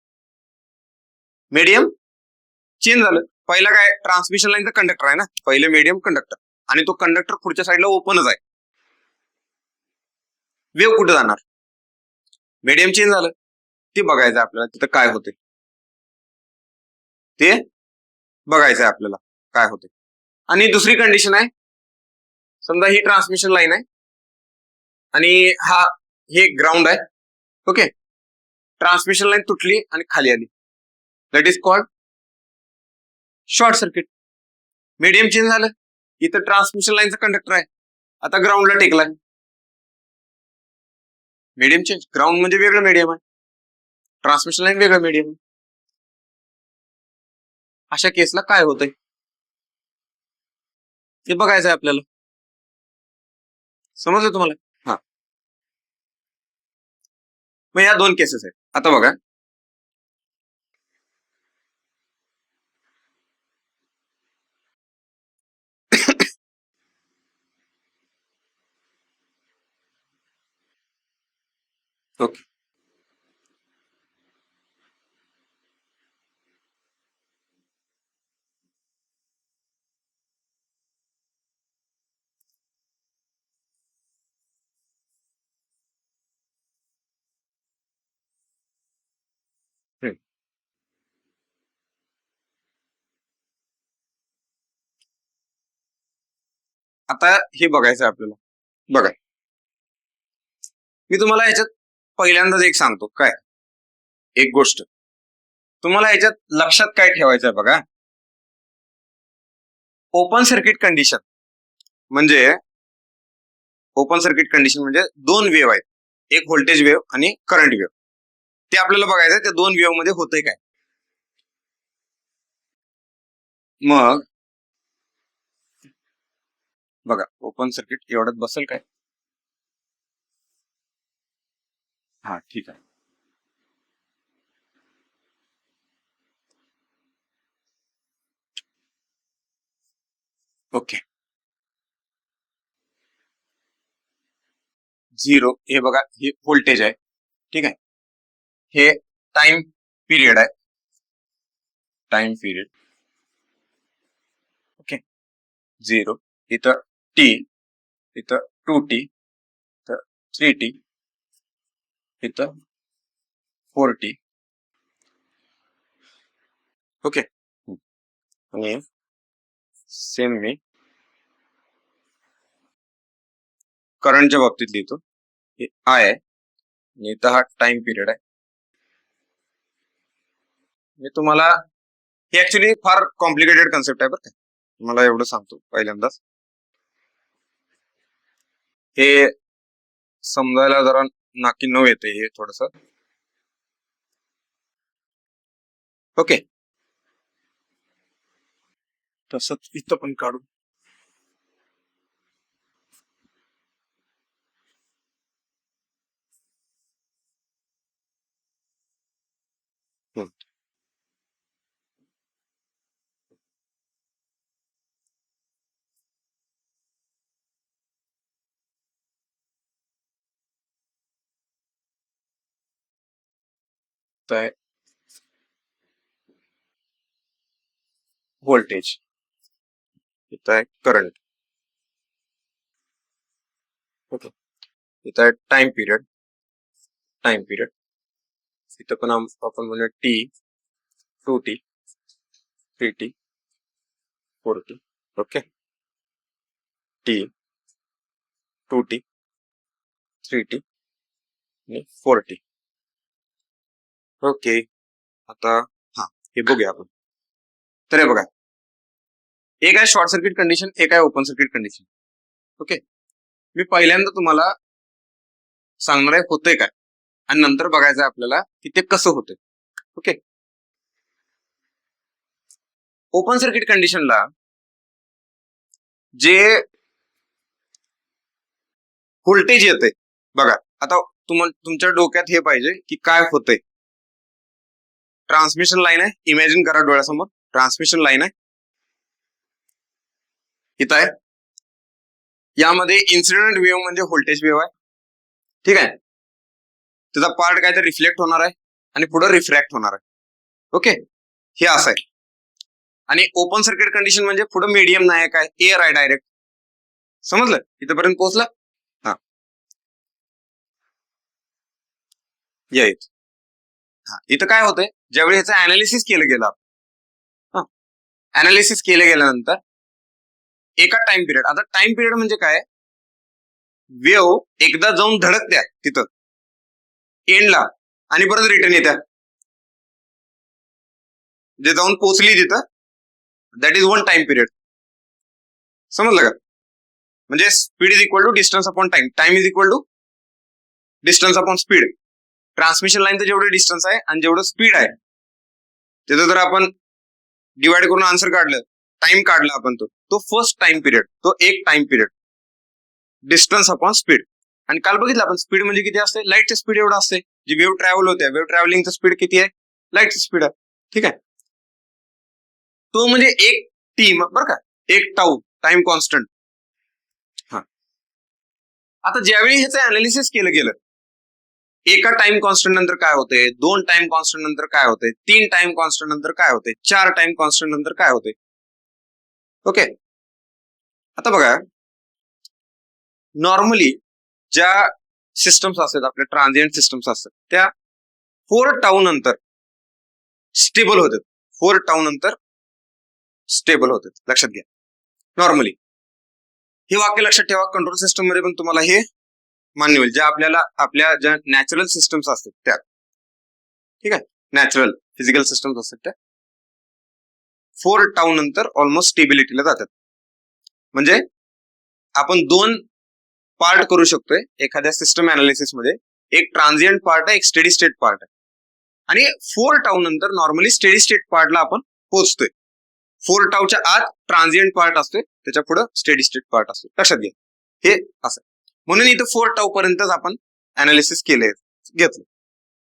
[SPEAKER 1] मीडियम चेंज झालं. पहिला काय, ट्रान्समिशन लाईनचा कंडक्टर आहे ना, पहिले मीडियम कंडक्टर, आणि तो कंडक्टर पुढच्या साईडला ओपनच आहे. वेव्ह कुठे जाणार? मीडियम चेंज झालं, ते बघायचं आपल्याला तिथं काय होते, ते बघायचंय आपल्याला काय होते. आणि दुसरी कंडिशन आहे, समजा ही ट्रान्समिशन लाईन आहे आणि हे ग्राउंड आहे. ओके, ट्रान्समिशन लाईन तुटली आणि खाली आली, that is called short circuit. Medium change झालं, इथं ट्रान्समिशन लाईनचा कंडक्टर आहे, आता ग्राउंडला टेकलाय. मीडियम चेंज, ग्राउंड म्हणजे वेगळं मीडियम आहे, ट्रान्समिशन लाईन वेगळं मीडियम आहे. अशा केसला काय होतंय ते बघायचंय आपल्याला. समजलं तुम्हाला? हा, मग या 2 केसेस आहेत. आता बघा, ओके. आता हे बघायचं आपल्याला. बघा, मी तुम्हाला याच्यात पहिल्यांदाच एक सांगतो, काय एक गोष्ट तुम्हाला याच्यात लक्षात काय ठेवायचं आहे बघा. ओपन सर्किट कंडिशन म्हणजे, ओपन सर्किट कंडिशन म्हणजे 2 वेव्ह आहेत, एक व्होल्टेज वेव्ह आणि करंट वेव्ह. ते आपल्याला बघायचं त्या 2 वेव्ह मध्ये होतंय काय. मग बघा, ओपन सर्किट एवढ्यात बसेल काय? हा, ठीक आहे. ओके, 0 हे बघा, हे व्होल्टेज आहे. ठीक आहे. हे टाइम पिरियड आहे, टाइम पिरियड. ओके, 0, इथं टी, इथं 2t, इथं 3t, इथं 4t. ओके, आणि सेम मी करंटच्या बाबतीत लिहितो. हे आय आहे आणि इथं हा टाइम पिरियड आहे. मी तुम्हाला, हे ऍक्च्युली फार कॉम्प्लिकेटेड कन्सेप्ट आहे बरं का, तुम्हाला एवढं सांगतो पहिल्यांदाच. हे समजायला जरा नाकी नऊ येते हे थोडस. ओके, तसंच इथं पण काढू. तर व्होल्टेज, इथं आहे करंट. ओके, इथं आहे टाइम पिरियड, टाइम पिरियड. इथं पण आपण म्हणूया T, 2t, 3t, 4t. Okay, T, 2t, 3t आणि 4t. ओके, आता हा हे बघूया आपण. तर हे बघा, एक आहे शॉर्ट सर्किट कंडिशन, एक आहे ओपन सर्किट कंडिशन. ओके, मी पहिल्यांदा तुम्हाला सांगणार आहे होतंय काय, आणि नंतर बघायचं आहे आपल्याला की ते कसं होतंय. ओके, ओपन सर्किट कंडिशनला जे व्होल्टेज येते बघा, आता तुमच्या डोक्यात हे पाहिजे की काय होतंय. ट्रान्समिशन लाईन आहे, इमॅजिन करा डोळ्यासमोर ट्रान्समिशन लाईन आहे, इथं आहे. यामध्ये इन्सिडेंट वेव्ह म्हणजे व्होल्टेज वेव्ह आहे. ठीक आहे, त्याचा पार्ट काय तर रिफ्लेक्ट होणार आहे आणि पुढे रिफ्रॅक्ट होणार आहे. ओके, हे असं आहे. आणि ओपन सर्किट कंडिशन म्हणजे पुढे मीडियम नाही, काय एअर आहे डायरेक्ट. समजलं इथपर्यंत पोहोचलं. हा, या इथं. हा, इथं काय होतंय, ज्यावेळी ह्याचं अनालिसिस केलं गेलं, अनालिसिस केलं गेल्यानंतर एका टाइम पिरियड, आता टाइम पिरियड म्हणजे काय, वेव्ह एकदा जाऊन धडकत्या तिथं एंडला आणि परत रिटर्न येत्या, जे जाऊन पोहोचली तिथं, that is one time period. समजलं का, म्हणजे speed is equal to distance upon time, time is equal to distance upon speed. Transmission लाईनचं जेवढं डिस्टन्स आहे आणि जेवढं स्पीड आहे त्याचं जर आपण डिवाइड करून आन्सर काढलं, टाइम काढला आपण, तो फर्स्ट टाइम पिरियड, तो एक time period, distance upon speed. आणि काल बघितलं आपण स्पीड म्हणजे किती असते, लाईटची स्पीड एवढं असते. जी वेव्ह ट्रॅव्हल होते, वेव्ह ट्रॅव्हलिंगचं स्पीड किती आहे, लाईटची स्पीड आहे. ठीक आहे, तो म्हणजे एक टी बरं का, एक टाऊ, टाइम कॉन्स्टंट. हा, आता ज्यावेळी ह्याचं अनालिसिस केलं गेलं, एका टाइम कॉन्स्टंट नंतर काय होते, 2 टाइम कॉन्स्टंट नंतर काय होते, 3 टाइम कॉन्स्टंट नंतर काय होते, 4 टाइम कॉन्स्टंट नंतर काय होते. ओके, आता बघा, नॉर्मली ज्या सिस्टम्स असतात, आपल्या ट्रान्झिएंट सिस्टम्स असतात, त्या 4 टाऊ नंतर स्टेबल होतात. 4 टाऊ नंतर स्टेबल होतात, लक्षात घ्या. नॉर्मली हे वाक्य लक्षात ठेवा, कंट्रोल सिस्टम मध्ये पण तुम्हाला हे मान्य होईल, ज्या आपल्या ज्या नॅचरल सिस्टम्स असतात त्या. ठीक आहे, नॅचरल फिजिकल सिस्टम्स असतात त्या 4 टाऊ नंतर ऑलमोस्ट स्टेबिलिटीला जातात. म्हणजे आपण 2 पार्ट करू शकतोय एखाद्या सिस्टम अनालिसिस मध्ये, एक ट्रान्झिएंट पार्ट आहे, एक स्टेडी स्टेट पार्ट आहे. आणि 4 टाऊ नंतर नॉर्मली स्टेडी स्टेट पार्टला आपण पोहोचतोय. 4 टाऊच्या आत ट्रान्झिएंट पार्ट असतोय, त्याच्या पुढे स्टेडी स्टेट पार्ट असतो, लक्षात घ्या. हे असं म्हणून इथं 4 टाऊ पर्यंतच आपण अनालिसिस केले घेतलं.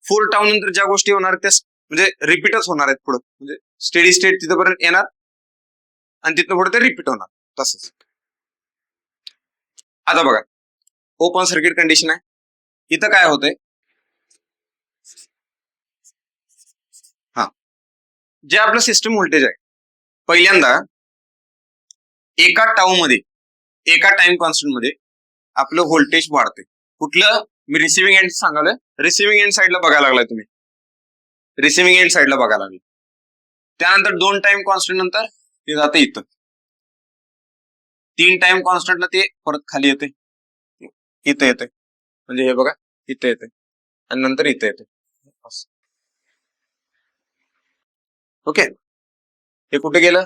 [SPEAKER 1] 4 टाऊ नंतर ज्या गोष्टी होणार त्या म्हणजे रिपीटच होणार आहेत पुढे, म्हणजे स्टेडी स्टेट तिथपर्यंत येणार आणि तिथं पुढे ते रिपीट होणार. तसंच आता बघा, ओपन सर्किट कंडिशन आहे. इथं काय होतंय, जे आपलं सिस्टम व्होल्टेज आहे, पहिल्यांदा एका टाऊ मध्ये, एका टाइम कॉन्स्टंट मध्ये आपलं व्होल्टेज वाढते. कुठलं? मी रिसिव्हिंग एंड सांगालोय. रिसिव्हिंग एंड साईडला बघायला लागलाय तुम्ही, रिसिव्हिंग एंड साईडला बघायला लागले. त्यानंतर 2 टाइम कॉन्स्टंट नंतर ते जाते इथं, 3 टाइम कॉन्स्टंटला ते परत खाली येते, इथं येते, म्हणजे हे बघा इथं येते आणि नंतर इथं येते. ओके, हे कुठे गेलं?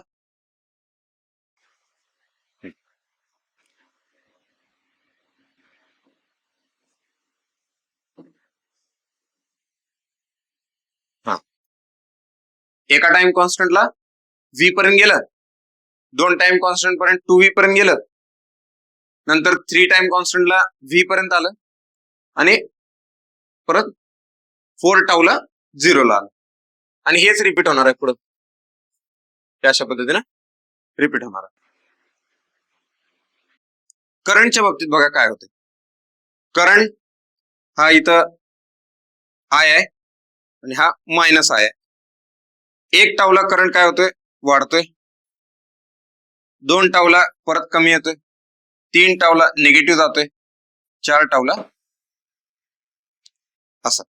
[SPEAKER 1] हा, एका टाइम कॉन्स्टंटला व्ही पर्यंत गेलं, 2 टाइम कॉन्स्टंट पर्यंत 2v पर्यंत गेलं, नंतर 3 टाइम कॉन्स्टंटला व्ही पर्यंत आलं आणि परत 4 टाऊला 0ला आलं. आणि हेच रिपीट होणार आहे पुढं, अशा पद्धतीने रिपीट होणार आहे. करंटच्या बाबतीत बघा काय होते. करंट हा इथं आय आहे आणि हा मायनस आय आहे. 1 टाऊला करंट काय होतोय? वाढतोय. 2 टाऊला परत कमी येतोय. 3 टाऊला निगेटिव्ह जातोय. 4 टाऊला असं,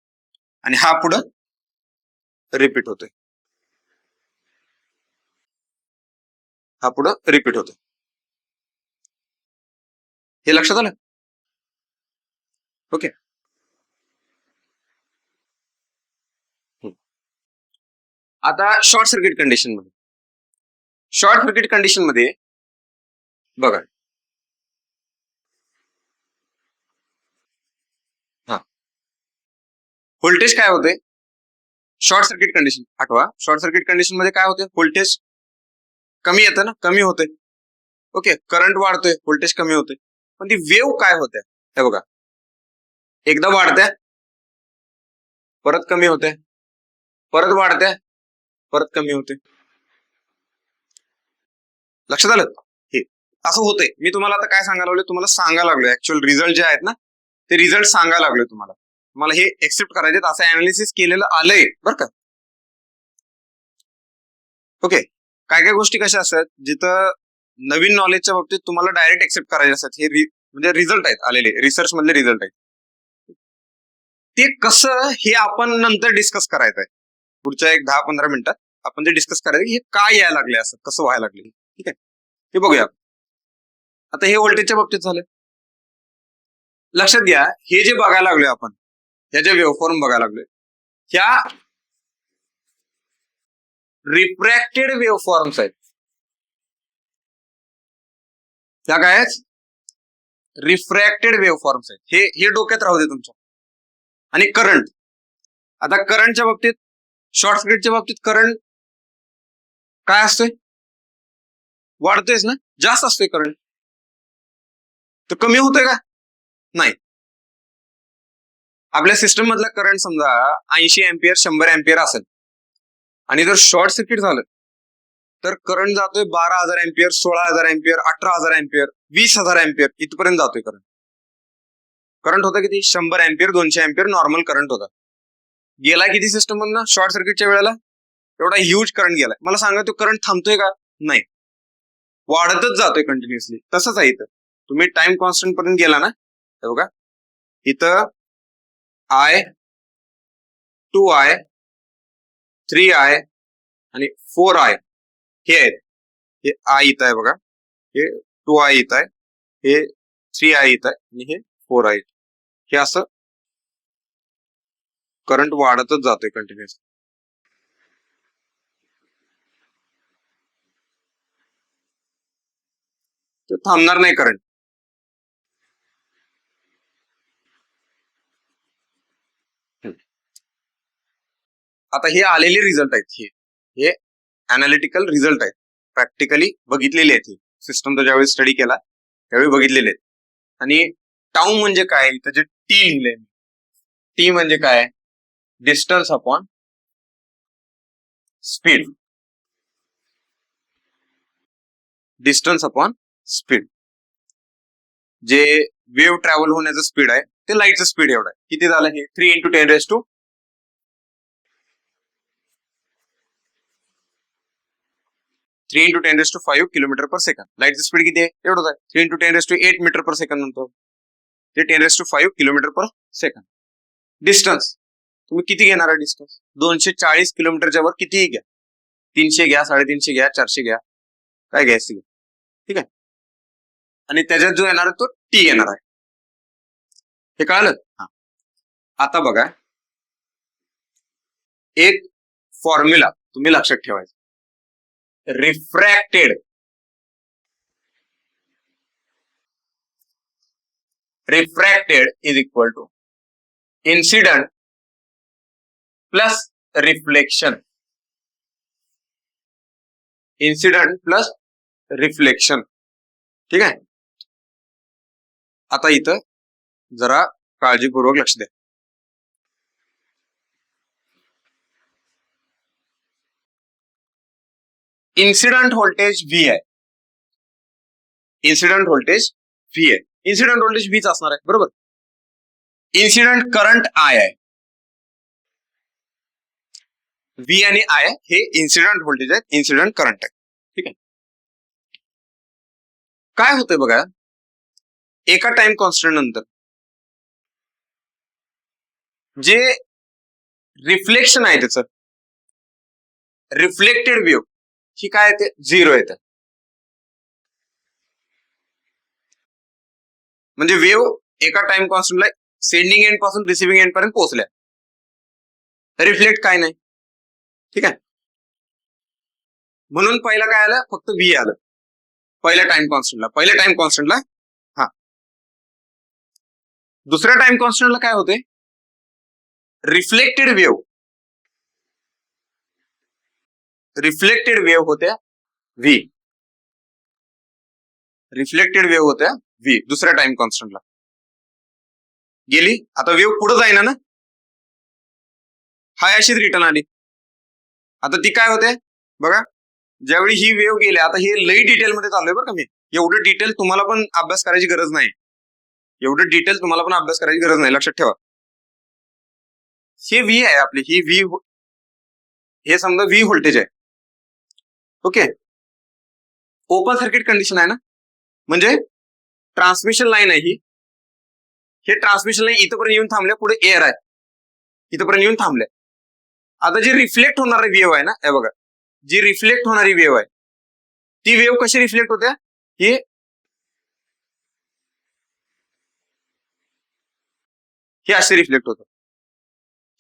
[SPEAKER 1] आणि हा पुढं रिपीट होतोय, हा पुढं रिपीट होतोय. हे लक्षात आलं? ओके. आता शॉर्ट सर्किट कंडिशन मध्ये, शॉर्ट सर्किट कंडिशन मध्ये बघा, हा व्होल्टेज काय होते शॉर्ट सर्किट कंडिशन? आठवा, शॉर्ट सर्किट कंडिशन मध्ये काय होते? व्होल्टेज कमी येतं ना, कमी होते. ओके, करंट वाढतोय, व्होल्टेज कमी होते, पण ती वेव्ह काय होते? हे बघा, एकदा वाढते, परत कमी होते, परत वाढते, परत कमी होते. लक्षात आलं? हे असं होतंय. मी तुम्हाला आता काय सांगायला लागलोय? तुम्हाला सांगायला लागलोय ऍक्च्युअल रिझल्ट जे आहेत ना, ते रिझल्ट सांगायला लागलोय तुम्हाला. मला हे एक्सेप्ट करायचे, असं अनालिसिस केलेलं आलंय बरं का. ओके, काय काय गोष्टी कशा असतात जिथं नवीन नॉलेजच्या बाबतीत तुम्हाला डायरेक्ट एक्सेप्ट करायचे असतात. हे म्हणजे रिझल्ट आहेत आलेले, रिसर्च मधले रिझल्ट आहेत. ते कसं हे आपण नंतर डिस्कस करायचं आहे. पुढच्या एक 10-15 मिनिटात आपण ते डिस्कस करायचं की हे काय यायला लागले, असं कसं व्हायला लागले. ठीक आहे, हे बघूया. आता हे व्होल्टेजच्या बाबतीत झालं. लक्षात घ्या, हे जे बघायला लागलोय आपण, ह्या जे वेव्हफॉर्म बघायला लागलोय, ह्या रिफ्रॅक्टेड वेव्हफॉर्म्स आहेत. त्या काय आहेत? रिफ्रॅक्टेड वेव्हफॉर्म्स आहेत. हे डोक्यात राहू दे तुमच्या. आणि करंट, आता करंटच्या बाबतीत, शॉर्ट सर्किटच्या बाबतीत करंट काय असतोय? वाढतोयच ना, जास्त असतोय करंट. तर कमी होतोय का? नाही. आपल्या सिस्टम मधला करंट समजा 80 एम्पियर 100 एम्पियर असेल, आणि जर शॉर्ट सर्किट झालं तर करंट जातोय 12,000 एम्पियर, 16,000 एम्पियर, 18,000 एम्पियर, 20,000 एम्पियर इथपर्यंत जातोय करंट. करंट होता किती? 100 एम्पियर 200 एम्पियर नॉर्मल करंट होता. गेला किती सिस्टम मधनं शॉर्ट सर्किटच्या वेळेला? एवढा ह्यूज करंट गेलाय. मला सांगा, तो करंट थांबतोय का? नाही, वाढतच जातोय कंटिन्युअसली. तसंच आहे इथं. तुम्ही टाइम कॉन्स्टंट पर्यंत गेला ना, हे बघा इथं I, 2I, 3I आणि 4I हे आहेत. हे I इथं आहे बघा, हे 2I इथं आहे, हे 3I इथं आहे आणि हे 4I. हे असं करंट वाढतच जातोय कंटिन्युअस. ते थांबणार नाही करंट. आता हे आलेले रिझल्ट आहेत, हे अनालिटिकल रिझल्ट आहेत, प्रॅक्टिकली बघितलेले आहेत. सिस्टम तर ज्यावेळी स्टडी केला त्यावेळी बघितलेले आहेत. आणि टाऊ म्हणजे काय? इथं जे टी लिहिलंय, टी म्हणजे काय? Distance upon speed, distance upon speed. जे वेव्ह ट्रॅव्हल होण्याचं स्पीड आहे ते लाईटचं स्पीड एवढं आहे. किती झालं हे? 3 × 10⁻⁻⁴ 3 × 10⁵ किलोमीटर पर सेकंड. लाईटची स्पीड किती आहे? एवढंच आहे. 3 × 10⁸ मीटर पर सेकंड म्हणतो. ते 10⁵ किलोमीटर पर सेकंड. डिस्टन्स तुम्ही किती घेणार आहे? डिस्टन्स 240 किलोमीटरच्या वर कितीही घ्या. 300 घ्या, 350 घ्या, 400 घ्या, काय घ्यायचं घ्या. ठीक आहे. आणि त्याच्यात जो येणार आहे तो टी येणार आहे. हे कळलं? हा. आता बघा, एक फॉर्म्युला तुम्ही लक्षात ठेवायचा. Refracted is equal to incident plus reflection. Incident plus reflection. ठीक आहे. आता इथं जरा काळजीपूर्वक लक्ष द्या. इन्सिडंट व्होल्टेज व्ही आहे. इन्सिडंट व्होल्टेज व्ही आहे. इन्सिडंट व्होल्टेज व्हीच असणार आहे, बरोबर. इन्सिडंट करंट आय आहे. व्ही आणि आय हे इन्सिडंट व्होल्टेज आहे, इन्सिडंट करंट आहे. ठीक आहे. काय होतंय बघा, एका टाइम कॉन्स्टंट नंतर जे रिफ्लेक्शन आहे त्याचं, रिफ्लेक्टेड वेव्ह ही काय येते? 0 येते. म्हणजे वेव्ह एका टाइम कॉन्स्टंटला सेंडिंग एंड पासून रिसिव्हिंग एंड पर्यंत पोहोचल्या. रिफ्लेक्ट काय नाही. ठीक आहे. म्हणून पहिला काय आलं? फक्त व्ही आलं पहिल्या टाइम कॉन्स्टंटला. हा. दुसऱ्या टाइम कॉन्स्टंटला काय होते? रिफ्लेक्टेड वेव्ह होत्या व्ही. रिफ्लेक्टेड वेव्ह होत्या व्ही दुसऱ्या टाइम कॉन्स्टंटला. गेली. आता वेव्ह पुढे जाईना ना, हाय अशीच रिटर्न आली. आता ती काय होते बघा, ज्यावेळी ही वेव्ह गेली, आता हे लई डिटेल मध्ये चालू आहे बरं का. मी एवढं डिटेल तुम्हाला पण अभ्यास करायची गरज नाही. लक्षात ठेवा. हे व्ही आहे आपली, ही व्ही, हे समजा व्ही व्होल्टेज आहे. ओके. ओपन सर्किट कंडिशन आहे ना, म्हणजे ट्रान्समिशन लाईन आहे ही. हे ट्रान्समिशन लाईन इथपर्यंत येऊन थांबल्या, पुढे एअर आहे, इथपर्यंत येऊन थांबल्या. आता जी रिफ्लेक्ट होणारी वेव्ह आहे ना, हे बघा, जी रिफ्लेक्ट होणारी वेव्ह आहे ती वेव्ह कशी रिफ्लेक्ट होत्या? हे असे रिफ्लेक्ट होतं.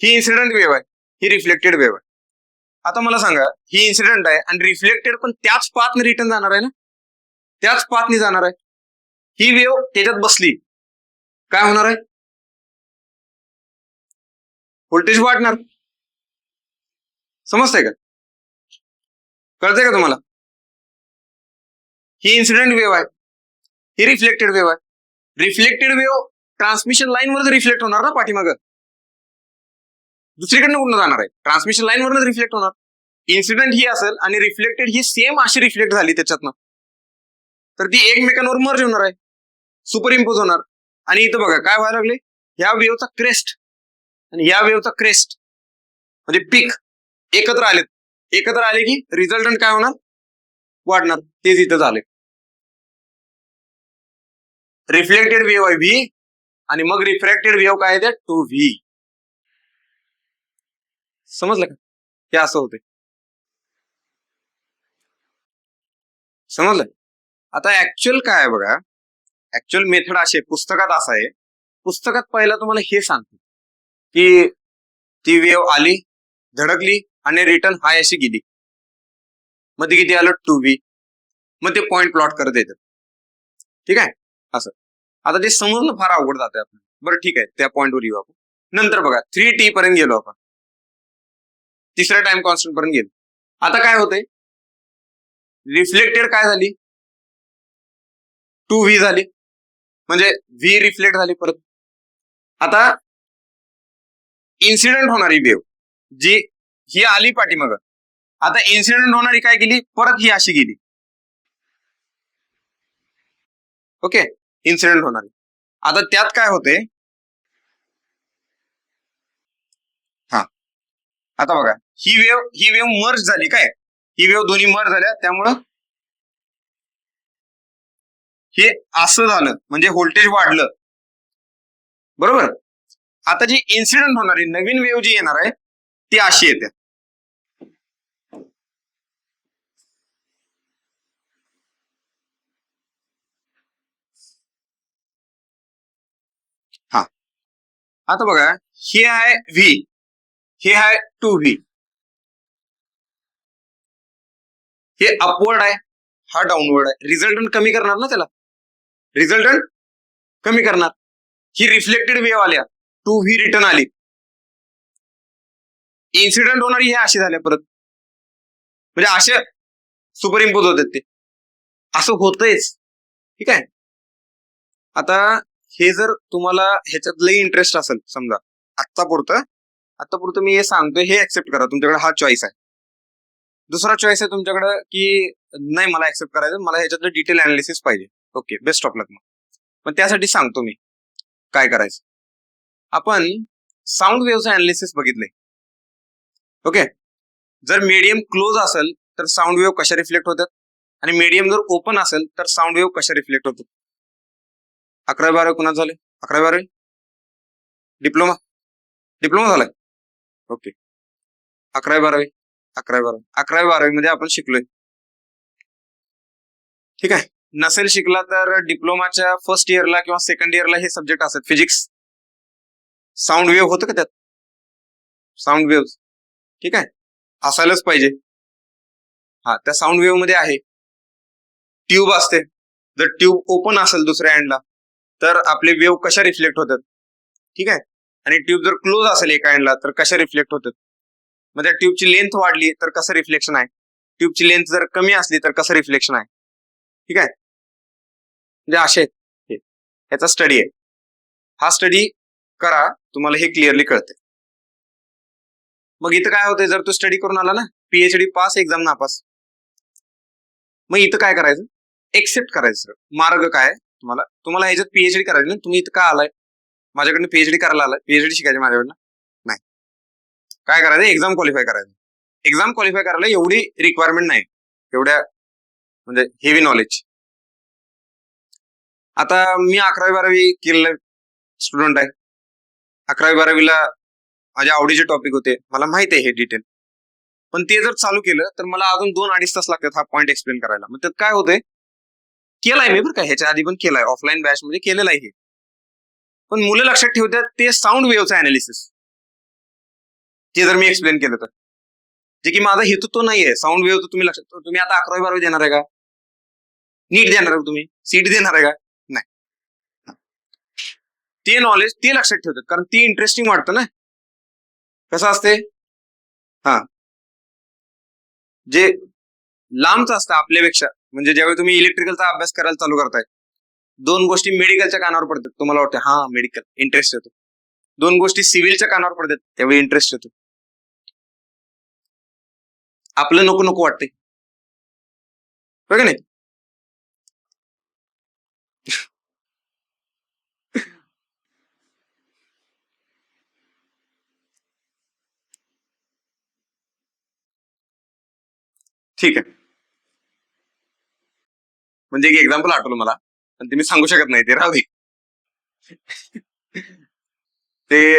[SPEAKER 1] ही इन्सिडेंट वेव्ह आहे, ही रिफ्लेक्टेड वेव्ह आहे. आता मला सांगा, ही इन्सिडेंट आहे आणि रिफ्लेक्टेड पण त्याच पाथने रिटर्न जाणार आहे ना, त्याच पाथने जाणार आहे. ही वेव्ह त्याच्यात बसली, काय होणार आहे? व्होल्टेज वाढणार. समजतंय का? कळतंय का तुम्हाला? ही इन्सिडेंट वेव्ह आहे, ही रिफ्लेक्टेड वेव्ह आहे. रिफ्लेक्टेड वेव्ह ट्रान्समिशन लाईन वर रिफ्लेक्ट होणार ना पाठीमागं, दुसरीकडनं कुठं जाणार आहे? ट्रान्समिशन लाईन वरच रिफ्लेक्ट होणार. इन्सिडेंट ही असेल आणि रिफ्लेक्टेड ही सेम अशी रिफ्लेक्ट झाली त्याच्यातनं, तर ती एकमेकांवर मर्ज होणार आहे, सुपर इम्पोज होणार. आणि इथं बघा काय व्हायला लागले, ह्या वेव्हचा क्रेस्ट आणि ह्या वेव्हचा क्रेस्ट म्हणजे पीक एकत्र आले की रिझल्टंट काय होणार? वाढणार. तेच इथं झाले. रिफ्लेक्टेड वेव्ह आहे व्ही आणि मग रिफ्रॅक्टेड वेव्ह काय आहे? 2v. समजलं का? हे असं होते. समजलं? आता ऍक्च्युअल काय आहे बघा, ऍक्च्युअल मेथड असे पुस्तकात असं आहे. पुस्तकात पहिला तुम्हाला हे सांगतो की ती वेव्ह आली, धडकली आणि रिटर्न हाय अशी गेली, मग ती किती आलं? 2v. मग ते पॉइंट प्लॉट करत येतात. ठीक आहे. असं आता ते समजणं फार अवघड जाते आपण. बरं ठीक आहे, त्या पॉइंटवर येऊ आपण नंतर. बघा 3t पर्यंत गेलो आपण, तिसऱ्या टाइम कॉन्स्टंट पर्यंत गेलो. आता काय होतंय? रिफ्लेक्टेड काय झाली? 2v झाली, म्हणजे v रिफ्लेक्ट झाली परत. आता इन्सिडेंट होणारी वेव्ह जी ही आली पाठीमागं, आता इन्सिडेंट होणारी काय गेली? परत ही अशी गेली. ओके. इन्सिडेंट होणारी. आता त्यात काय होते? हा, आता बघा, ही वेव्ह मर्ज झाली. काय? ही वेव्ह दोन्ही मर झाल्या, त्यामुळं हे असं झालं, म्हणजे व्होल्टेज वाढलं. बरोबर. आता जी इन्सिडेंट होणारी नवीन वेव्ह जी येणार आहे ती अशी येते. हा, आता बघा, हे आहे व्ही, हे आहे 2V, हे अपवर्ड आहे, हा डाऊनवर्ड आहे. रिझल्टंट कमी करणार ना, त्याला रिझल्टंट कमी करणार. ही रिफ्लेक्टेड वेव्ह आल्या, 2V रिटर्न आली. इन्सिडेंट होणारी हे असे झाल्या परत, म्हणजे असे सुपर इम्पोज होतात ते, असं होतंयच. ठीक आहे. आता हे जर तुम्हाला ह्याच्यात लई इंटरेस्ट असेल, समजा आत्तापुरतं मी हे सांगतोय, हे ऍक्सेप्ट करा, तुमच्याकडे हा चॉईस आहे. दुसरा चॉईस आहे तुमच्याकडे की नाही मला ऍक्सेप्ट करायचं, मला ह्याच्यातलं डिटेल अनालिसिस पाहिजे. ओके, बेस्ट ऑफ लक. मग पण त्यासाठी सांगतो मी काय करायचं. आपण साऊंड वेव्हचं अनालिसिस बघितलंय. ओके, जर मीडियम क्लोज असेल तर साऊंड वेव्ह कशा रिफ्लेक्ट होतात, आणि मीडियम जर ओपन असेल तर साऊंड वेव्ह कशा रिफ्लेक्ट होतात. 11वी-12वी कुणाच झाले? 11वी-12वी डिप्लोमा झालाय. ओके, 11वी-12वी मध्ये आपण शिकलोय. ठीक आहे. नसेल शिकला तर डिप्लोमाच्या फर्स्ट इयरला किंवा सेकंड इयरला हे सब्जेक्ट असतात, फिजिक्स. साऊंड वेव्ह होतं का त्यात? साऊंड वेव्ह, ठीक आहे, असायलाच पाहिजे. हा, त्या साऊंड वेव्ह मध्ये आहे ट्यूब असते. जर ट्यूब ओपन असेल दुसऱ्या एंडला तर आपले वेव्ह कशा रिफ्लेक्ट होतात. ठीक आहे. आणि ट्यूब जर क्लोज असेल एका एंडला तर कशा रिफ्लेक्ट होतात. मग त्या ट्यूबची लेंथ वाढली तर कसं रिफ्लेक्शन आहे, ट्यूबची लेंथ जर कमी असली तर कसं रिफ्लेक्शन आहे. ठीक आहे. म्हणजे असे याचा स्टडी आहे. हा स्टडी करा, तुम्हाला हे क्लिअरली कळते. मग इथं काय होतंय, जर तू स्टडी करून आला ना, पीएचडी पास, एक्झाम नापास. मग इथं काय करायचं, एक्सेप्ट करायचं. मार्ग काय तुम्हाला ह्याच्यात पीएचडी करायची ना, तुम्ही इथं का आलाय, माझ्याकडनं पीएचडी करायला आलाय, पीएचडी शिकायची माझ्याकडनं नाही. काय करायचं, एक्झाम क्वालिफाय करायचं. एक्झाम क्वालिफाय करायला एवढी रिक्वायरमेंट नाही, एवढ्या म्हणजे हेवी नॉलेज. आता मी 11वी-12वी केलेलं स्टुडंट आहे. 11वी-12वीला माझ्या आवडीचे टॉपिक होते, मला माहित आहे हे डिटेल. पण ते जर चालू केलं तर मला अजून 2-2.5 तास लागतात हा पॉईंट एक्सप्लेन करायला. मग त्यात काय होतंय, केलाय मी बरं का, ह्याच्या आधी पण केलाय, ऑफलाईन बॅच मध्ये केलेलं आहे हे. पण मुलं लक्षात ठेवतात ते साऊंड वेव्हचं अनालिसिस, ते जर मी एक्सप्लेन केलं तर, जे की माझा हेतू तो नाहीये. साऊंड वेव्ह तुम्ही लक्षात, तुम्ही आता 11वी-12वी देणार आहे का, नीट देणार आहे तुम्ही, सीट देणार आहे का, नाही. ते नॉलेज ते लक्षात ठेवतात, कारण ते इंटरेस्टिंग वाटतं ना. कसं असते, हा, जे लांबच असतं आपल्यापेक्षा, म्हणजे ज्यावेळी तुम्ही इलेक्ट्रिकलचा अभ्यास करायला चालू करताय, 2 गोष्टी मेडिकलच्या कानावर पडतात, तुम्हाला वाटतं हा मेडिकल, इंटरेस्ट येतो. 2 गोष्टी सिव्हिलच्या कानावर पडतात, त्यावेळी इंटरेस्ट येतो. आपलं नको नको वाटतंय, बघा नाही. ठीक आहे, म्हणजे एक एक्झाम्पल आठवलं मला, पण ते मी सांगू शकत नाही, ते राहू दे. ते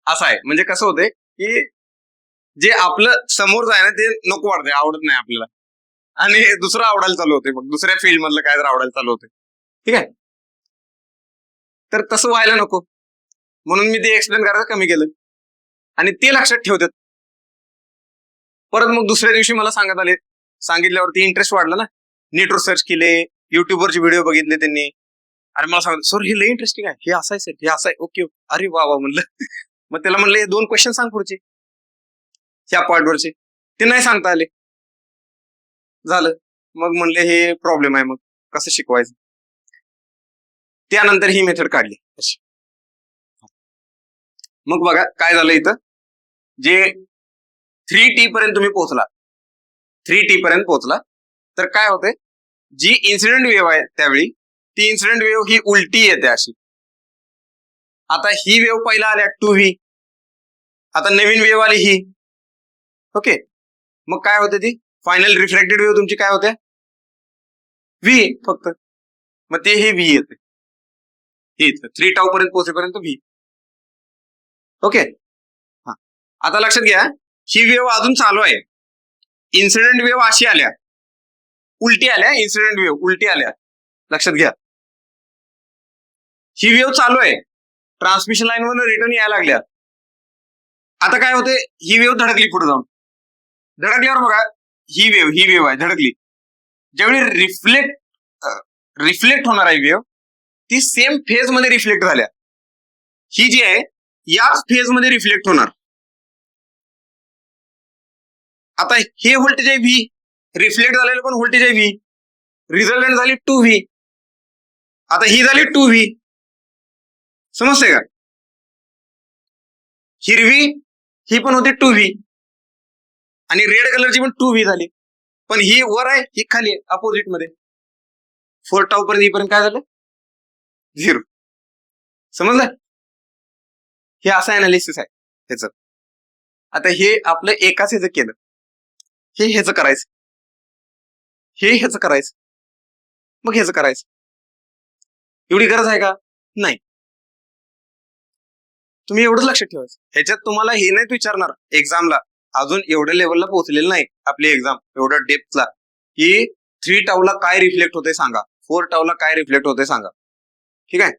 [SPEAKER 1] असं आहे, म्हणजे कसं होतंय की जे आपलं समोरच आहे ना ते नको वाटतंय, आवडत नाही आपल्याला, आणि दुसरं आवडायला चालू होते, मग दुसऱ्या फील्ड मधलं काय तर आवडायला चालू होते. ठीक आहे. तर तसं व्हायला नको, म्हणून मी ते एक्सप्लेन करायचं कमी केलं, आणि ते लक्षात ठेवतात. परत मग दुसऱ्या दिवशी मला सांगितल्यावरती इंटरेस्ट वाढला ना, नेटवर सर्च केले, युट्यूबवरचे व्हिडिओ बघितले त्यांनी, आणि मला सांगितलं सर हे लई इंटरेस्टिंग आहे, हे असं आहे सर, हे असं आहे. ओके, अरे वा वा म्हणलं. मग त्याला म्हणलं 2 क्वेश्चन सांग पुढचे, ह्या पॉईंटवरचे, ते नाही सांगता आले. झालं, मग म्हणले हे प्रॉब्लेम आहे, मग कसं शिकवायचं. त्यानंतर ही मेथड काढली अशी. मग बघा काय झालं इथं, जे 3T पर्यंत तुम्ही पोहोचला, 3T पर्यंत पोहोचला, तर काय होतंय, जी इन्सिडेंट वेव्ह आहे त्यावेळी, ती इन्सिडेंट वेव्ह ही उलटी येते अशी. आता ही वेव्ह पहिला आल्या 2V, आता नवीन वेव्ह आली ही. ओके, मग काय होते ती फायनल रिफ्रॅक्टेड वेव्ह तुमची काय होते व्ही फक्त. मग ते हे व्ही येते हे 3 टाऊ पर्यंत पोहोचेपर्यंत व्ही. ओके. हा आता लक्षात घ्या ही वेव्ह अजून चालू आहे. इन्सिडेंट वेव्ह अशी आल्या उलटी आल्या इन्सिडेंट वेव्ह उलटी आल्या लक्षात घ्या. ही वेव्ह चालू आहे ट्रान्समिशन लाईन वरून रिटर्न यायला लागल्या. आता काय होते ही वेव्ह धडकली पुढे जाऊन. धडकल्यावर बघा ही वेव्ह आहे धडकली. ज्यावेळी रिफ्लेक्ट होणार आहे वेव्ह ती सेम फेज मध्ये रिफ्लेक्ट झाल्या. ही जी आहे याच फेज मध्ये रिफ्लेक्ट होणार. आता हे व्होल्टेज आहे व्ही रिफ्लेक्ट झालेलं पण व्होल्टेज आहे व्ही रिझल्टंट झाली 2V. आता ही झाली 2V समजते का. हिरवी ही पण होती 2V आणि रेड कलरची पण 2V झाली. पण ही वर आहे ही खाली आहे अपोजिट मध्ये. 4 टाऊ पर्यंत येईपर्यंत काय झालं 0. समजलं. हे असं अनालिसिस आहे ह्याचं. आता हे आपलं एकाच ह्याचं केलं हे ह्याचं करायचं हे ह्याचं करायचं मग ह्याचं करायचं. एवढी गरज आहे का नाही. तुम्ही एवढंच लक्षात ठेवायचं. ह्याच्यात तुम्हाला हे नाहीत विचारणार एक्झामला अजून एवढ्या लेवलला पोहोचलेलं नाही आपली एक्झाम एवढ्या डेप्थला की 3 टाऊला काय रिफ्लेक्ट होते सांगा 4 टाऊला काय रिफ्लेक्ट होते सांगा. ठीक आहे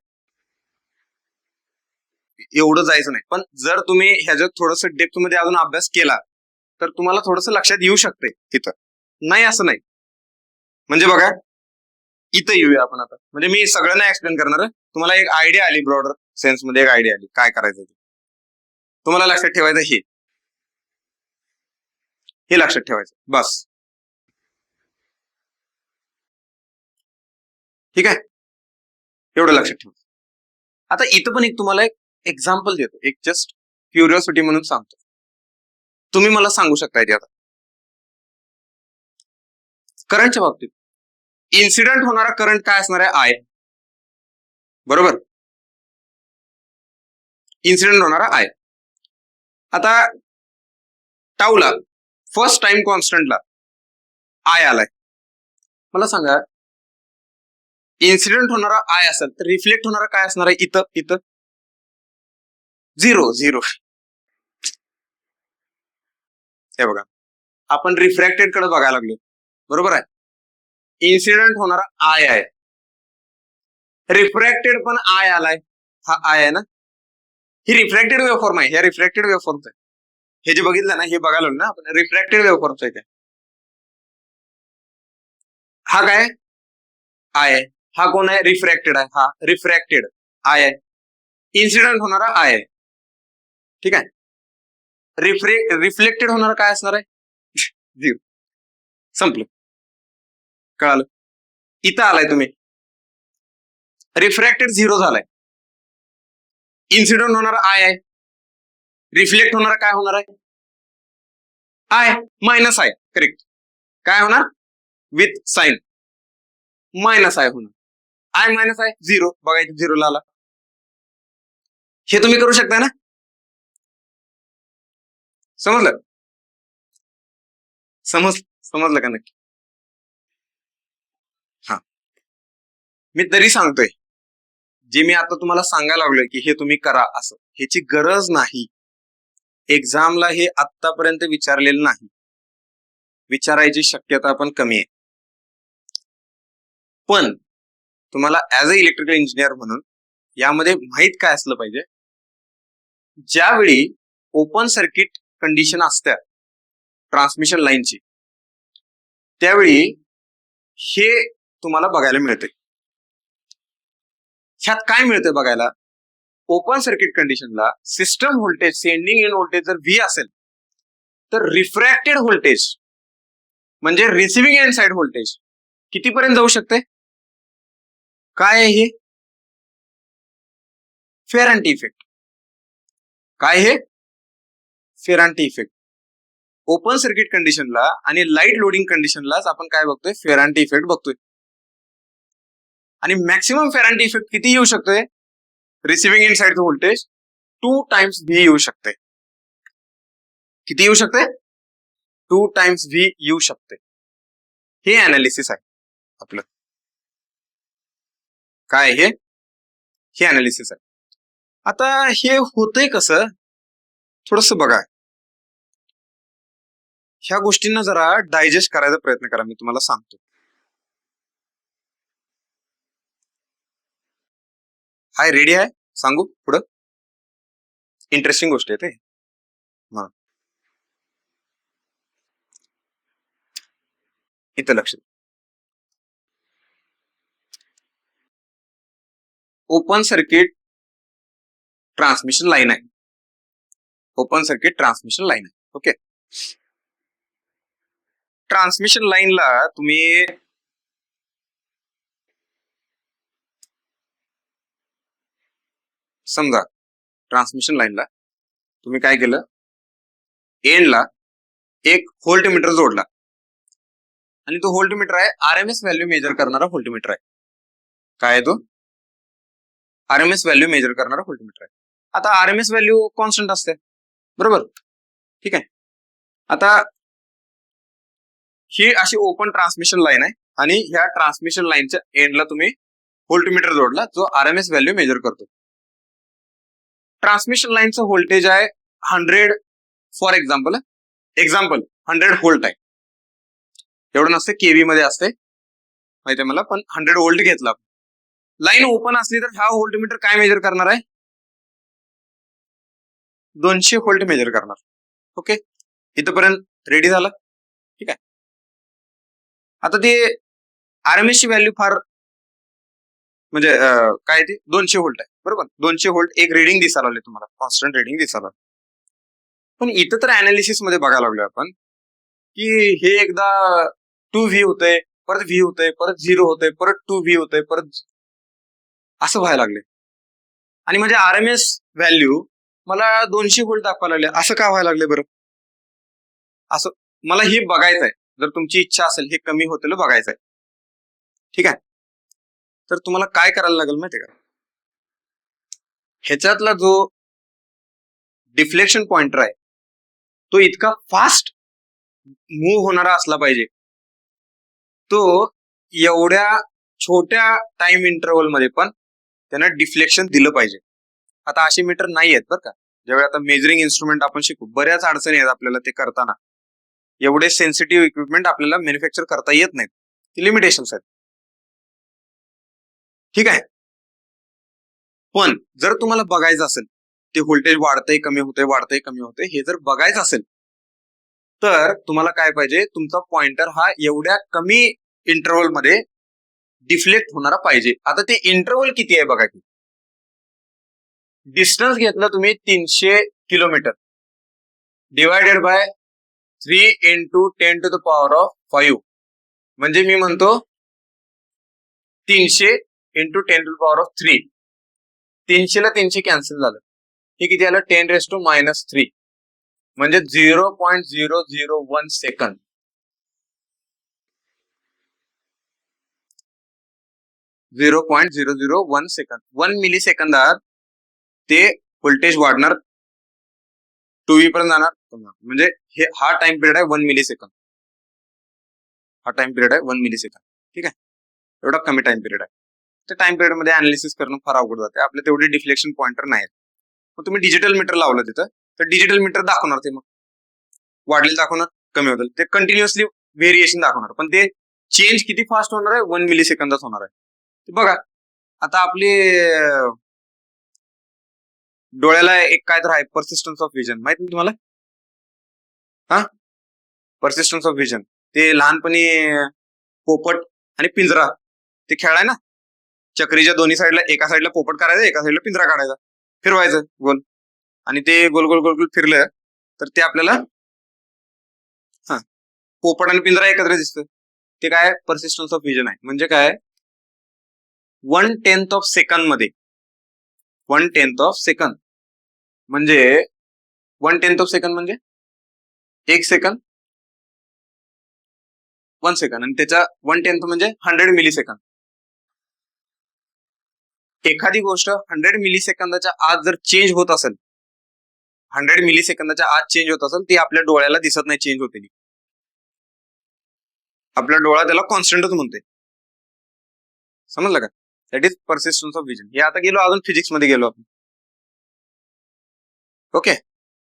[SPEAKER 1] एवढं जायचं नाही. पण जर तुम्ही ह्याच्यात थोडस डेप्थ मध्ये अजून अभ्यास केला तर तुम्हाला थोडस लक्षात येऊ शकते तिथं. नाही असं नाही. म्हणजे बघा इथं येऊया आपण आता. म्हणजे मी सगळ्यांना एक्सप्लेन करणार तुम्हाला एक आयडिया आली ब्रॉडर सेन्स मध्ये एक आयडिया आली काय करायचं ते. तुम्हाला लक्षात ठेवायचं हे लक्षात ठेवायचं बस. ठीक आहे एवढं लक्षात ठेवा. आता इथं पण एक तुम्हाला एक एक्झाम्पल देतो एक जस्ट क्युरिओसिटी म्हणून सांगतो. तुम्ही मला सांगू शकताय ते आता करंटच्या बाबतीत इन्सिडेंट होणारा करंट काय असणार आहे आय बरोबर. इन्सिडेंट होणारा आय. आता टाऊला फर्स्ट टाइम कॉन्स्टंटला आय आलाय. मला सांगा इन्सिडेंट होणारा आय असेल तर रिफ्लेक्ट होणारा काय असणार आहे इथं 0 हे बघा आपण रिफ्रॅक्टेड कडे बघायला लागलो बरोबर आहे. इन्सिडेंट होणारा आय आहे रिफ्रॅक्टेड पण आय आलाय. हा आय आहे ना ही रिफ्रॅक्टेड वेव्हफॉर्म आहे. ह्या रिफ्रॅक्टेड वेव्हफॉर्मच आहे. हे जे बघितलं ना हे बघायला ना आपण रिफ्रॅक्टेड वेव्हफॉर्मच आहे. हा काय आय आहे हा कोण आहे रिफ्रॅक्टेड आहे हा रिफ्रॅक्टेड आय आहे. इन्सिडेंट होणारा आय आहे. ठीक आहे रिफ्लेक्टेड होणारा काय असणार आहे 0. संपलं कळालं. इथं आलाय तुम्ही रिफ्रॅक्टेड 0 झालाय. इन्सिडेंट होणारा आय आहे रिफ्लेक्ट होणारा काय होणार आहे आय मायनस आय करेक्ट. काय होणार विथ साइन मायनस आय होणार. आय मायनस आय 0 बघायचं 0 ला आला. हे तुम्ही करू शकता ना. समजलं समजलं का नक्की. हा मी तरी सांगतोय जे मी आता तुम्हाला सांगायला लागलोय की हे तुम्ही करा असं ह्याची गरज नाही. एक्झामला हे आतापर्यंत विचारलेलं नाही. विचारायची शक्यता पण कमी आहे. पण तुम्हाला ऍज अ इलेक्ट्रिकल इंजिनियर म्हणून यामध्ये माहित काय असलं पाहिजे ज्यावेळी ओपन सर्किट कंडिशन असत्या ट्रान्समिशन लाईनची त्यावेळी हे तुम्हाला बघायला मिळते. ह्यात काय मिळतं बघायला ओपन सर्किट कंडिशनला system voltage sending end voltage जर व्ही असेल तर रिफ्रॅक्टेड व्होल्टेज म्हणजे रिसिव्हिंग एंड साइड व्होल्टेज कितीपर्यंत जाऊ शकते काय आहे हे फेरांटी इफेक्ट. काय हे फेरांटी इफेक्ट. ओपन सर्किट कंडिशनला आणि लाईट लोडिंग कंडिशनलाच आपण काय बघतोय फेरांटी इफेक्ट बघतोय. आणि मॅक्सिमम फेरांटी इफेक्ट किती येऊ शकतोय receiving end side voltage 2 times V येऊ शकते. किती येऊ शकते 2 टाइम्स व्ही येऊ शकते. हे अनालिसिस आहे आपलं. काय हे अनालिसिस आहे. आता हे होतंय कसं, थोडस बघा. ह्या गोष्टींना जरा डायजेस्ट करायचा प्रयत्न करा. मी तुम्हाला सांगतो. हाय, रेडी आहे? सांगू पुढं? इंटरेस्टिंग गोष्ट आहे ते. इथं लक्ष. ओपन सर्किट ट्रान्समिशन लाईन आहे. ओपन सर्किट ट्रान्समिशन लाईन आहे. ओके. ट्रान्समिशन लाईनला तुम्ही समजा, ट्रान्समिशन लाईनला तुम्ही काय केलं, एंडला एक व्होल्टमीटर जोडला आणि तो व्होल्टमीटर आहे आरएमएस व्हॅल्यू मेजर करणारा व्होल्टमीटर आहे. काय आहे तो? आरएमएस व्हॅल्यू मेजर करणारा व्होल्टमीटर आहे. आता आरएमएस व्हॅल्यू कॉन्स्टंट असते, बरोबर? ठीक आहे. आता ही अशी ओपन ट्रान्समिशन लाईन आहे आणि ह्या ट्रान्समिशन लाईनच्या एंडला तुम्ही व्होल्टमीटर जोडला जो आरएमएस व्हॅल्यू मेजर करतो. ट्रान्समिशन लाईनचं व्होल्टेज आहे 100, फॉर एक्झाम्पल 100 व्होल्ट आहे. एवढं नसते, केव्ही मध्ये असते माहिती आहे मला, पण 100 व्होल्ट घेतला. लाईन ओपन असली तर हा व्होल्टमीटर काय मेजर करणार आहे? 200 व्होल्ट मेजर करणार. ओके, इथपर्यंत रेडी झालं. ठीक आहे. आता ते आरएमएस ची व्हॅल्यू फार म्हणजे काय ती 200 व्होल्ट आहे, बरोबर? 200 व्होल्ट एक रिडिंग दिसायला लागले तुम्हाला, कॉन्स्टंट रिडिंग दिसायला. पण इथं तर अनालिसिस मध्ये बघायला लागलो आपण की हे एकदा 2V होतंय, परत V होतंय, परत 0 होतंय, परत 2V होतंय, परत असं व्हायला लागले. आणि म्हणजे आरएमएस व्हॅल्यू मला 200 व्होल्ट दाखवायला लागले. असं का व्हायला लागले बरं? असं मला हे बघायचं आहे. जर तुमची इच्छा असेल हे कमी होतेलं बघायचं आहे, ठीक आहे, तर तुम्हाला काय करायला लागेल माहितीये का? ह्याच्यातला जो डिफ्लेक्शन पॉइंटर आहे तो इतका फास्ट मूव्ह होणारा असला पाहिजे, तो एवढ्या छोट्या टाइम इंटरव्हल मध्ये पण त्यांना डिफ्लेक्शन दिलं पाहिजे. आता असे मीटर नाही आहेत बरं का. ज्यावेळी आता मेजरिंग इन्स्ट्रुमेंट आपण शिकू, बऱ्याच अडचणी आहेत आपल्याला ते करताना. एवढे सेन्सिटिव्ह इक्विपमेंट आपल्याला मॅन्युफॅक्चर करता येत नाहीत, ती लिमिटेशन्स आहेत. ठीक आहे. पण जर तुम्हाला बघायचं असेल ते व्होल्टेज वाढतंय कमी होतंय, वाढतंय कमी होतंय, हे जर बघायचं असेल तर तुम्हाला काय पाहिजे, तुमचा पॉइंटर हा एवढ्या कमी इंटरव्हल मध्ये डिफ्लेक्ट होणारा पाहिजे. आता ते इंटरव्हल किती आहे बघा की. डिस्टन्स घेतलं तुम्ही 300 किलोमीटर डिवायडेड बाय 3 into 10⁵, म्हणजे मी म्हणतो 300 into 10⁻3. 300 ला 300 कॅन्सल झालं. हे किती आलं? 10⁻³ म्हणजे 0.001 सेकंद. 0.001 सेकंद. 1 मिली सेकंदात ते व्होल्टेज वाढणार, 2V पर्यंत जाणार. म्हणजे हा टाइम पिरियड आहे 1 मिली सेकंद. हा टाइम पिरियड आहे 1 मिली सेकंद. ठीक आहे. एवढा कमी टाइम पिरियड आहे. त्या टाइम पिरियड मध्ये अनालिसिस करणं फार अवघड जाते. आपले तेवढे डिफ्लेक्शन पॉइंटर नाहीत. मग तुम्ही डिजिटल मीटर लावलं तिथं तर डिजिटल मीटर दाखवणार, ते मग वाढलेलं दाखवणार, कमी होतं, ते कंटिन्युअसली व्हेरिएशन दाखवणार. पण ते चेंज किती फास्ट होणार आहे? 1 मिली सेकंदात होणार आहे. बघा आता आपली डोळ्याला एक काय तर आहे, परसिस्टन्स ऑफ विजन, माहिती तुम्हाला? हा, परसिस्टन्स ऑफ विजन. ते लहानपणी पोपट आणि पिंजरा ते खेळाय ना, चक्रीच्या दोन्ही साईडला, एका साईडला पोपट काढायचा, एका साईडला पिंजरा काढायचा, फिरवायचं गोल, आणि ते गोल गोल गोल गोल फिरलं तर ते आपल्याला पोपट आणि पिंजरा एकत्र दिसतं. ते काय? परसिस्टन्स ऑफ विजन आहे. म्हणजे काय? 1/10 ऑफ सेकंद मध्ये, 1/10 ऑफ सेकंद म्हणजे 1/10 ऑफ सेकंद म्हणजे 1 सेकंद, 1 सेकंद, आणि त्याचा 1/10 म्हणजे 100 मिली सेकंद. एखादी गोष्ट 100 मिली सेकंदाच्या आत जर चेंज होत असेल, 100 मिली सेकंदाच्या आत चेंज होत असेल, ती आपल्या डोळ्याला दिसत नाही चेंज होते. आपला डोळा त्याला कॉन्स्टंटच म्हणतोय. समजलं का? That is persistence of vision. हे आता गेलो अजून फिजिक्स मध्ये गेलो आपण. ओके,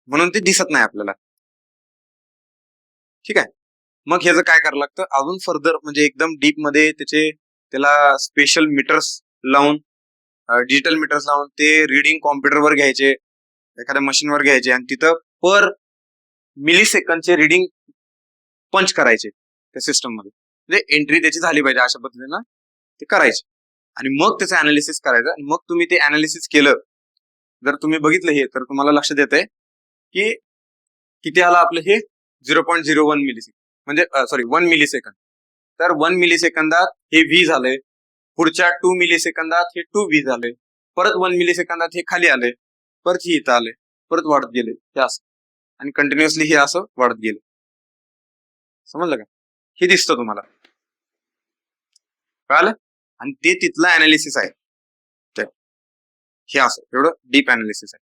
[SPEAKER 1] म्हणून ते दिसत नाही आपल्याला. ठीक आहे, मग ह्याचं काय करावं लागतं अजून फर्दर, म्हणजे एकदम डीप मध्ये त्याला स्पेशल मीटर्स लावून, डिजिटल मीटर्स लावून ते रिडिंग कॉम्प्युटरवर घ्यायचे, एखाद्या मशीनवर घ्यायचे आणि तिथं पर मिली सेकंडचे रिडिंग पंच करायचे त्या सिस्टम मध्ये. म्हणजे एंट्री त्याची झाली पाहिजे अशा पद्धतीनं ते करायचे आणि मग त्याचं अनालिसिस करायचं. आणि मग तुम्ही ते अनालिसिस केलं, जर तुम्ही बघितलं हे, तर तुम्हाला लक्षात येतंय की किती आलं आपलं हे 0.01 मिली, म्हणजे सॉरी 1 मिली सेकंद. तर 1 मिली सेकंदात हे व्ही झालंय, पुढच्या 2 मिली सेकंदात हे 2 व्ही झाले, परत 1 मिली सेकंदात हे खाली आले, परत हे इथं आले, परत वाढत गेले, हे असं आणि कंटिन्युअसली हे असं वाढत गेले. समजलं का? हे दिसतं तुम्हाला, कळालं? आणि ते तिथलं अनालिसिस आहे. हे असं एवढं डीप अनालिसिस आहे.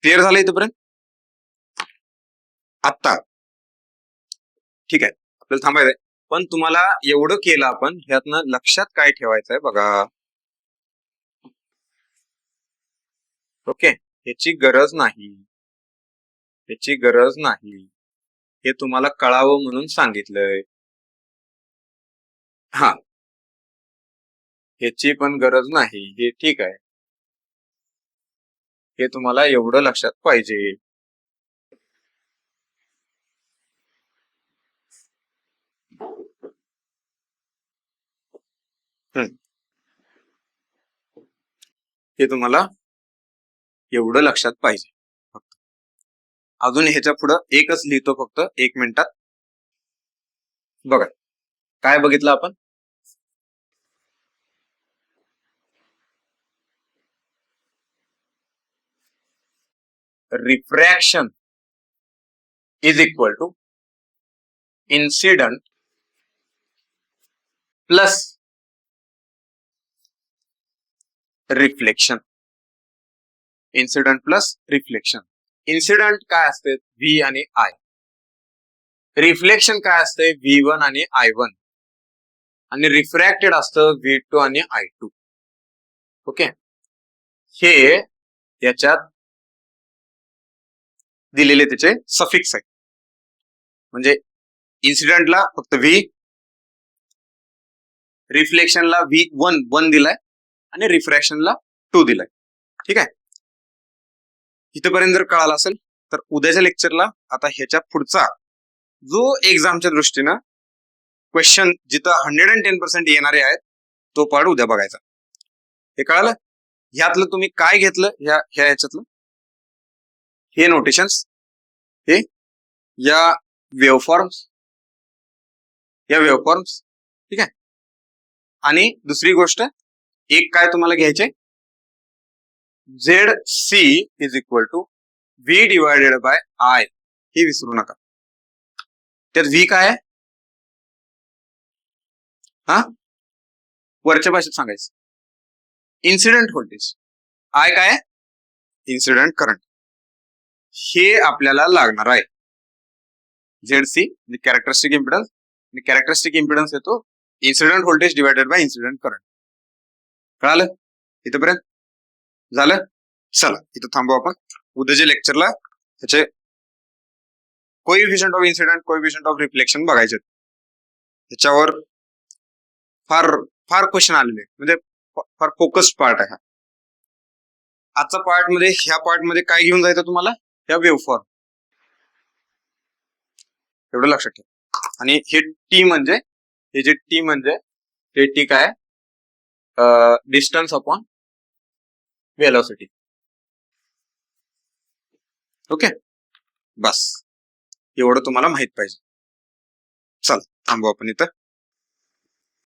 [SPEAKER 1] क्लिअर झालं इथपर्यंत? आत्ता ठीक आहे, आपल्याला थांबायचंय. पण तुम्हाला एवढं केलं आपण, ह्यातनं लक्षात काय ठेवायचंय बघा. ओके, ह्याची गरज नाही, ह्याची गरज नाही, हे तुम्हाला कळावं म्हणून सांगितलंय. हा, ह्याची पण गरज नाही, हे ठीक आहे, हे तुम्हाला एवढं लक्षात पाहिजे. हे तुम्हाला एवढं लक्षात पाहिजे. फक्त अजून ह्याच्या पुढं एकच लिहितो फक्त 1 मिनिटात. बघा काय बघितलं आपण. Refraction is equal to incident plus reflection. Incident plus reflection. Incident काय असते? व्ही आणि आय. रिफ्लेक्शन काय असते? V1 आणि I1. आणि रिफ्रॅक्टेड असतं V2 आणि I2. ओके, हे याच्यात दिलेले त्याचे सफिक्स आहे. म्हणजे इन्सिडेंटला फक्त V, रिफ्लेक्शनला V1 दिलाय आणि रिफ्रॅक्शनला 2 दिलाय. ठीक आहे, इथपर्यंत जर कळालं असेल तर उद्याच्या लेक्चरला आता ह्याच्या पुढचा जो एक्झामच्या दृष्टीनं क्वेश्चन जिथं 110% येणारे आहेत तो पार्ट उद्या बघायचा. हे कळालं? ह्यातलं तुम्ही काय घेतलं, ह्या ह्याच्यातलं हे नोटेशन्स, हे या वेवफॉर्म्स, ठीक आहे. आणि दुसरी गोष्ट एक काय तुम्हाला घ्यायचे, ZC is equal to V divided by I. हे विसरू नका. त्यात V काय आहे? हा, वरच्या भाषेत सांगायचं इन्सिडेंट व्होल्टेज. I काय आहे? Incident current. हे आपल्याला लागणार आहे. ZC म्हणजे कॅरेक्टरिस्टिक इम्पिडन्स, आणि कॅरेक्टरिस्टिक इम्पिडन्स येतो incident voltage divided by incident current. कळालं इथपर्यंत? झालं? चला इथं थांबू आपण. उद्याच्या लेक्चरला त्याचे coefficient of incident, coefficient of reflection बघायचे. त्याच्यावर फार फार क्वेश्चन आलेले, म्हणजे फार फोकस्ड पार्ट आहे हा. आजचा पार्ट मध्ये, ह्या पार्ट मध्ये काय घेऊन जायचं तुम्हाला? ह्या वेवफॉर्म, एवढं लक्षात ठेवा. आणि हे टी म्हणजे, हे जे टी म्हणजे ते टी काय? Distance upon velocity. ओके, बस एवढं तुम्हाला माहित पाहिजे. चल थांबू आपण इथं.